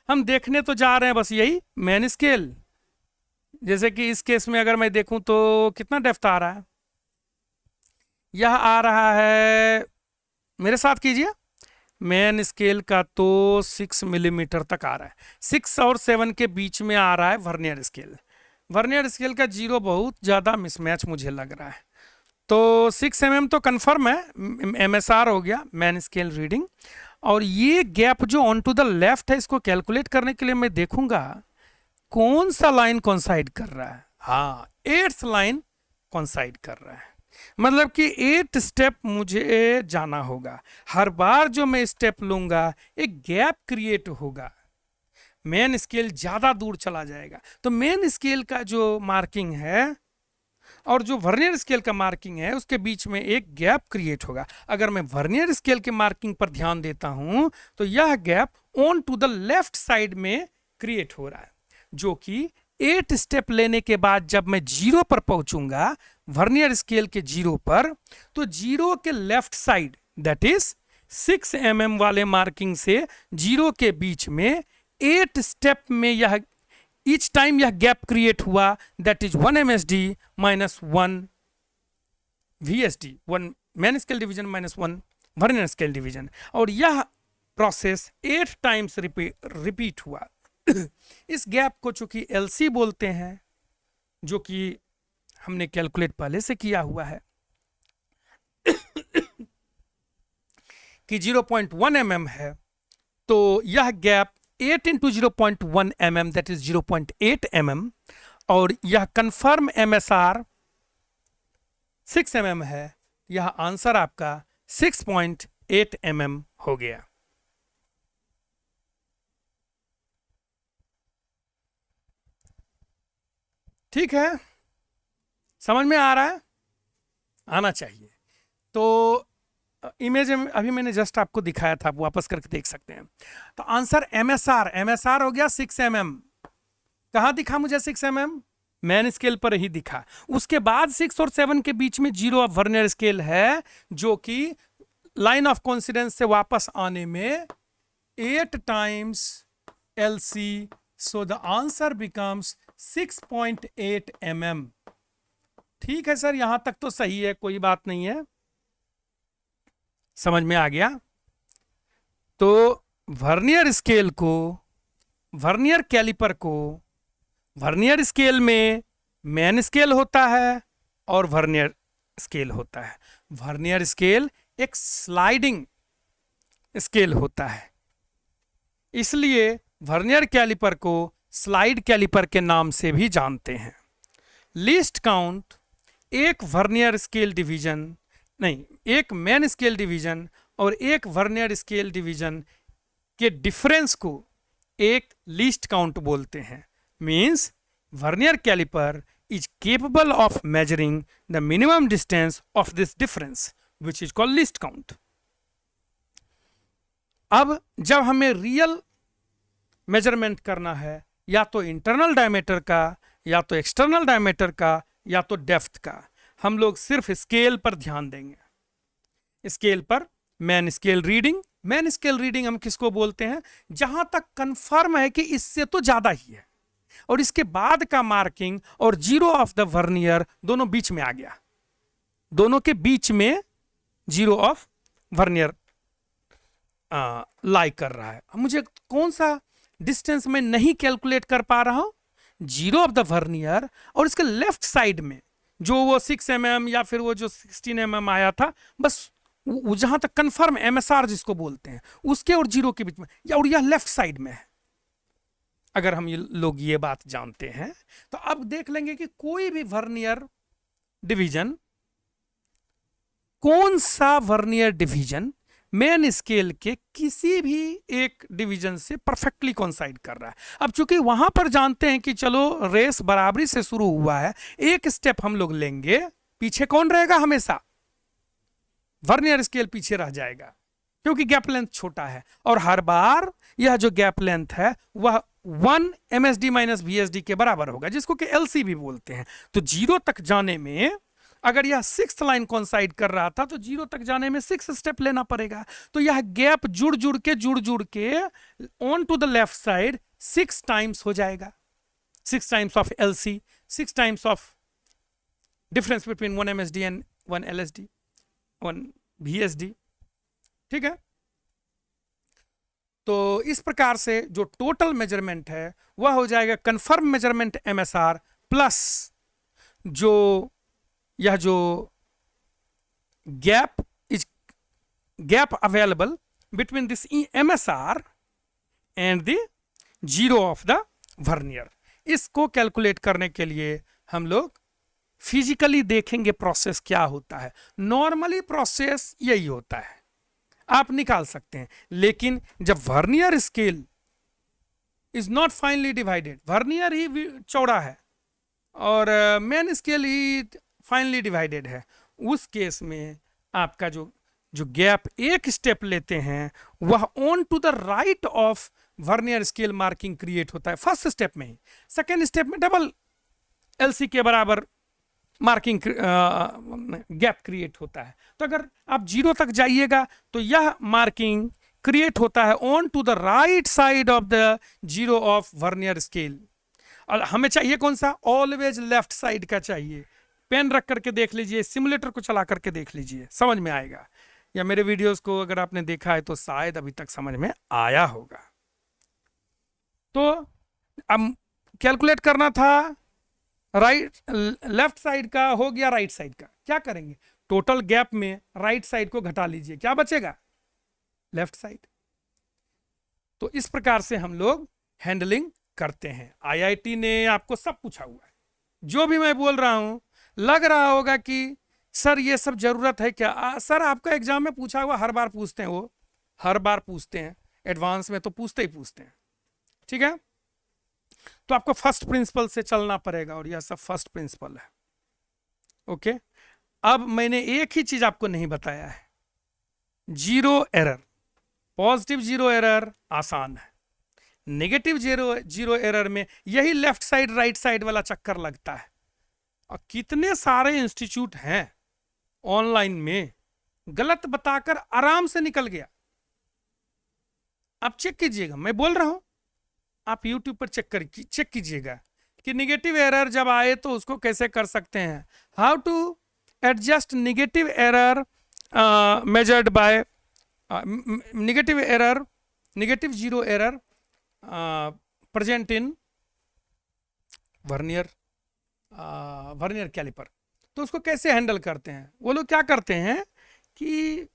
हम देखने तो जा रहे हैं बस यही मेन स्केल। जैसे कि इस केस में अगर मैं देखूं तो कितना डेप्थ आ रहा है, यह आ रहा है, मेरे साथ कीजिए, मेन स्केल का तो 6 मिलीमीटर तक आ रहा है। 6 और 7 के बीच में आ रहा है वर्नियर स्केल। वर्नियर स्केल का जीरो बहुत ज़्यादा मिसमैच मुझे लग रहा है। तो 6 mm तो कन्फर्म है, MSR हो गया, मैन स्केल रीडिंग। और ये गैप जो ऑन टू द लेफ्ट है, इसको कैलकुलेट करने के लिए मैं देखूंगा कौन सा लाइन कॉन्साइड कर रहा है। हाँ, 8th लाइन कॉन्साइड कर रहा है, मतलब कि 8 स्टेप मुझे जाना होगा। हर बार जो मैं स्टेप लूंगा एक गैप क्रिएट होगा, मेन स्केल ज़्यादा दूर चला जाएगा। तो मेन स्केल का जो मार्किंग है और जो वर्नियर स्केल का मार्किंग है उसके बीच में एक गैप क्रिएट होगा। अगर मैं वर्नियर स्केल के मार्किंग पर ध्यान देता हूं तो यह gap on to the left side में क्रिएट हो रहा है, जो कि 8 स्टेप लेने के बाद जब मैं जीरो पर पहुंचूंगा, वर्नियर स्केल के जीरो पर, तो जीरो के left side that is 6 mm वाले मार्किंग से जीरो के बीच में 8 स्टेप में यह ईच टाइम यह गैप क्रिएट हुआ, that is 1 MSD minus 1 VSD, 1 main scale division minus 1 vernier scale division. और यह प्रोसेस 8 टाइम्स रिपीट हुआ। इस गैप को चूंकि LC बोलते हैं, जो कि हमने कैलकुलेट पहले से किया हुआ है कि 0.1 mm है, तो यह gap 8 into 0.1 mm that is 0.8 mm, और यह कंफर्म MSR 6 mm है। यह आंसर आपका 6.8 mm हो गया। ठीक है, समझ में आ रहा है, आना चाहिए। तो इमेज में अभी मैंने जस्ट आपको दिखाया था, आप वापस करके देख सकते हैं। तो आंसर MSR हो गया 6 mm। कहाँ दिखा मुझे 6 mm? मैन स्केल पर ही दिखा। उसके बाद 6 और 7 के बीच में जीरो ऑफ वर्नियर स्केल है, जो कि लाइन ऑफ कोइंसिडेंस से वापस आने में 8 times LC, so the answer becomes 6.8 mm। ठीक है सर, यहां तक तो सही है, कोई बात नहीं है, समझ में आ गया। तो वर्नियर स्केल को, वर्नियर कैलिपर को, वर्नियर स्केल में मैन स्केल होता है और वर्नियर स्केल होता है। वर्नियर स्केल एक स्लाइडिंग स्केल होता है, इसलिए वर्नियर कैलिपर को स्लाइड कैलिपर के नाम से भी जानते हैं। लीस्ट काउंट एक वर्नियर स्केल डिवीजन नहीं, एक मैन स्केल डिवीजन और एक वर्नियर स्केल डिवीजन के डिफरेंस को एक लीस्ट काउंट बोलते हैं। Means vernier caliper is capable of measuring the minimum distance of this difference which is called least count। अब जब हमें रियल मेजरमेंट करना है, या तो इंटरनल डायमीटर का, या तो एक्सटर्नल डायमीटर का, या तो डेप्थ का, हम लोग सिर्फ स्केल पर ध्यान देंगे। स्केल पर man scale reading, man scale reading हम किसको बोलते हैं? जहां तक कंफर्म है कि इससे तो ज्यादा ही है, और इसके बाद का मार्किंग और जीरो ऑफ द वर्नियर दोनों बीच में आ गया, दोनों के बीच में जीरो ऑफ वर्नियर लाई कर रहा है। मुझे कौन सा डिस्टेंस में नहीं कैलकुलेट कर पा रहा हूं? जीरो ऑफ द वर्नियर और इसके लेफ्ट साइड में जो वो 6 mm या फिर वो जो 16 mm आया था, बस जहां तक कंफर्म MSR जिसको बोलते हैं, उसके और जीरो के बीच में, या और यह लेफ्ट साइड में है। अगर हम लोग ये बात जानते हैं तो अब देख लेंगे कि कोई भी वर्नियर डिवीजन, कौन सा वर्नियर डिवीजन मेन स्केल के किसी भी एक डिवीजन से परफेक्टली कोइंसाइड कर रहा है। अब चूंकि वहां पर जानते हैं कि चलो रेस बराबरी से शुरू हुआ है, एक स्टेप हम लोग लेंगे, पीछे कौन रहेगा? हमेशा वर्नियर स्केल पीछे रह जाएगा क्योंकि गैप लेंथ छोटा है, और हर बार यह जो गैप लेंथ है वह 1 MSD माइनस VSD के बराबर होगा, जिसको कि LC भी बोलते हैं। तो 0 तक जाने में अगर यह 6th लाइन कोइंसाइड कर रहा था तो 0 तक जाने में 6 स्टेप लेना पड़ेगा। तो यह गैप जुड़ जुड़ के on to the left side 6 times हो जाएगा, 6 times of LC, 6 times of difference between 1 MSD and 1 LSD, 1 VSD। ठीक है, तो इस प्रकार से जो टोटल मेजरमेंट है वह हो जाएगा कंफर्म मेजरमेंट MSR प्लस जो यह जो gap available between this MSR and the 0 of the vernier. इसको कैलकुलेट करने के लिए हम लोग फिजिकली देखेंगे प्रोसेस क्या होता है। नॉर्मली प्रोसेस यही होता है, आप निकाल सकते हैं, लेकिन जब vernier scale is not finely divided, vernier ही चौड़ा है और मेन स्केल ही फाइनली डिवाइडेड है, उस केस में आपका जो गैप एक स्टेप लेते हैं वह on to the right of vernier scale marking create होता है फर्स्ट स्टेप में ही। सेकेंड स्टेप में डबल LC के बराबर मार्किंग गैप क्रिएट होता है। तो अगर आप 0 तक जाइएगा तो यह मार्किंग क्रिएट होता है on to the right side of the 0 of vernier scale. और हमें चाहिए कौन सा? ऑलवेज लेफ्ट साइड का चाहिए। पेन रख करके देख लीजिए, सिमुलेटर को चला करके देख लीजिए, समझ में आएगा। या मेरे वीडियोस को अगर आपने देखा है तो शायद अभी तक समझ में आया होगा। तो अब कैलकुलेट करना था लेफ्ट साइड का, हो गया राइट साइड का। क्या करेंगे? टोटल गैप में राइट साइड को घटा लीजिए, क्या बचेगा? Left side. तो इस प्रकार से हम लोग हैंडलिंग करते हैं। IIT ने आपको सब पूछा हुआ है, जो भी मैं बोल रहा हूं लग रहा होगा कि सर ये सब जरूरत है क्या? सर आपका एग्जाम में पूछा हुआ, हर बार पूछते हैं, वो हर बार पूछते हैं, एडवांस में तो पूछते ही पूछते हैं। ठीक है, तो आपको फर्स्ट प्रिंसिपल से चलना पड़ेगा और यह सब फर्स्ट प्रिंसिपल है। ओके, अब मैंने एक ही चीज आपको नहीं बताया है, 0 एरर। पॉजिटिव 0 एरर आसान है, नेगेटिव 0 एरर में यही लेफ्ट साइड राइट साइड वाला चक्कर लगता है। और कितने सारे इंस्टीट्यूट हैं ऑनलाइन में गलत बताकर आराम से निकल गया। आप चेक कीजिएगा, मैं बोल रहा हूं, आप YouTube पर चेक कीजिएगा कि निगेटिव एरर जब आए तो उसको कैसे कर सकते हैं। How to adjust negative error measured by negative 0 error present in vernier caliper. तो उसको कैसे हैंडल करते हैं? वो लोग क्या करते हैं कि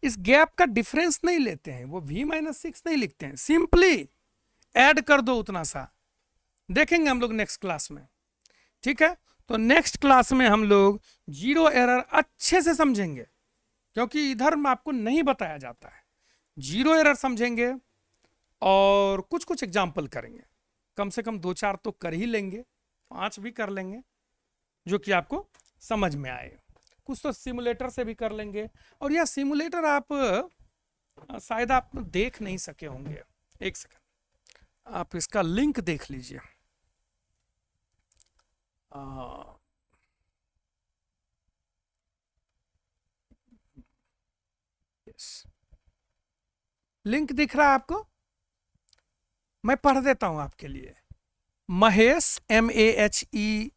इस गैप का डिफरेंस नहीं लेते हैं, वो V-6 नहीं लिखते हैं, सिंपली ऐड कर दो उतना सा। देखेंगे हम लोग नेक्स्ट क्लास में। ठीक है, तो नेक्स्ट क्लास में हम लोग 0 एरर अच्छे से समझेंगे, क्योंकि इधर में आपको नहीं बताया जाता है। 0 एरर समझेंगे और कुछ कुछ एग्जाम्पल करेंगे, कम से कम 2-4 तो कर ही लेंगे, 5 भी कर लेंगे, जो कि आपको समझ में आए। कुछ तो सिमुलेटर से भी कर लेंगे, और यह सिमुलेटर आप शायद आप देख नहीं सके होंगे। एक सेकंड, आप इसका लिंक देख लीजिए। लिंक दिख रहा है आपको? मैं पढ़ देता हूं आपके लिए। Mahesh MAHESH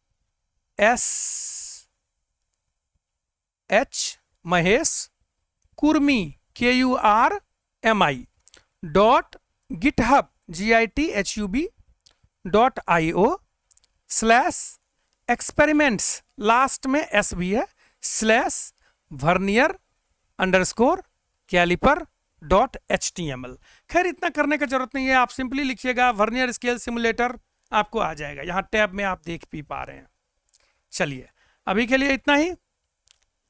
Mahesh Kurmi KURMI .github GITHUB.io/experiments last में S भी है /vernier_caliper .html। खैर इतना करने का जरूरत नहीं है, आप सिंपली लिखिएगा वर्नियर स्केल सिमुलेटर, आपको आ जाएगा। यहाँ टैब में आप देख भी पा रहे हैं। चलिए अभी के लिए इतना ही,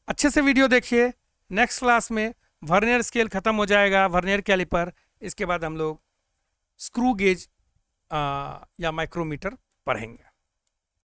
अच्छे से वीडियो देखिए। नेक्स्ट क्लास में वर्नियर स्केल खत्म हो जाएगा, वर्नियर कैलिपर, इसके बाद हम लोग स्क्रू गेज या माइक्रोमीटर पढ़ेंगे।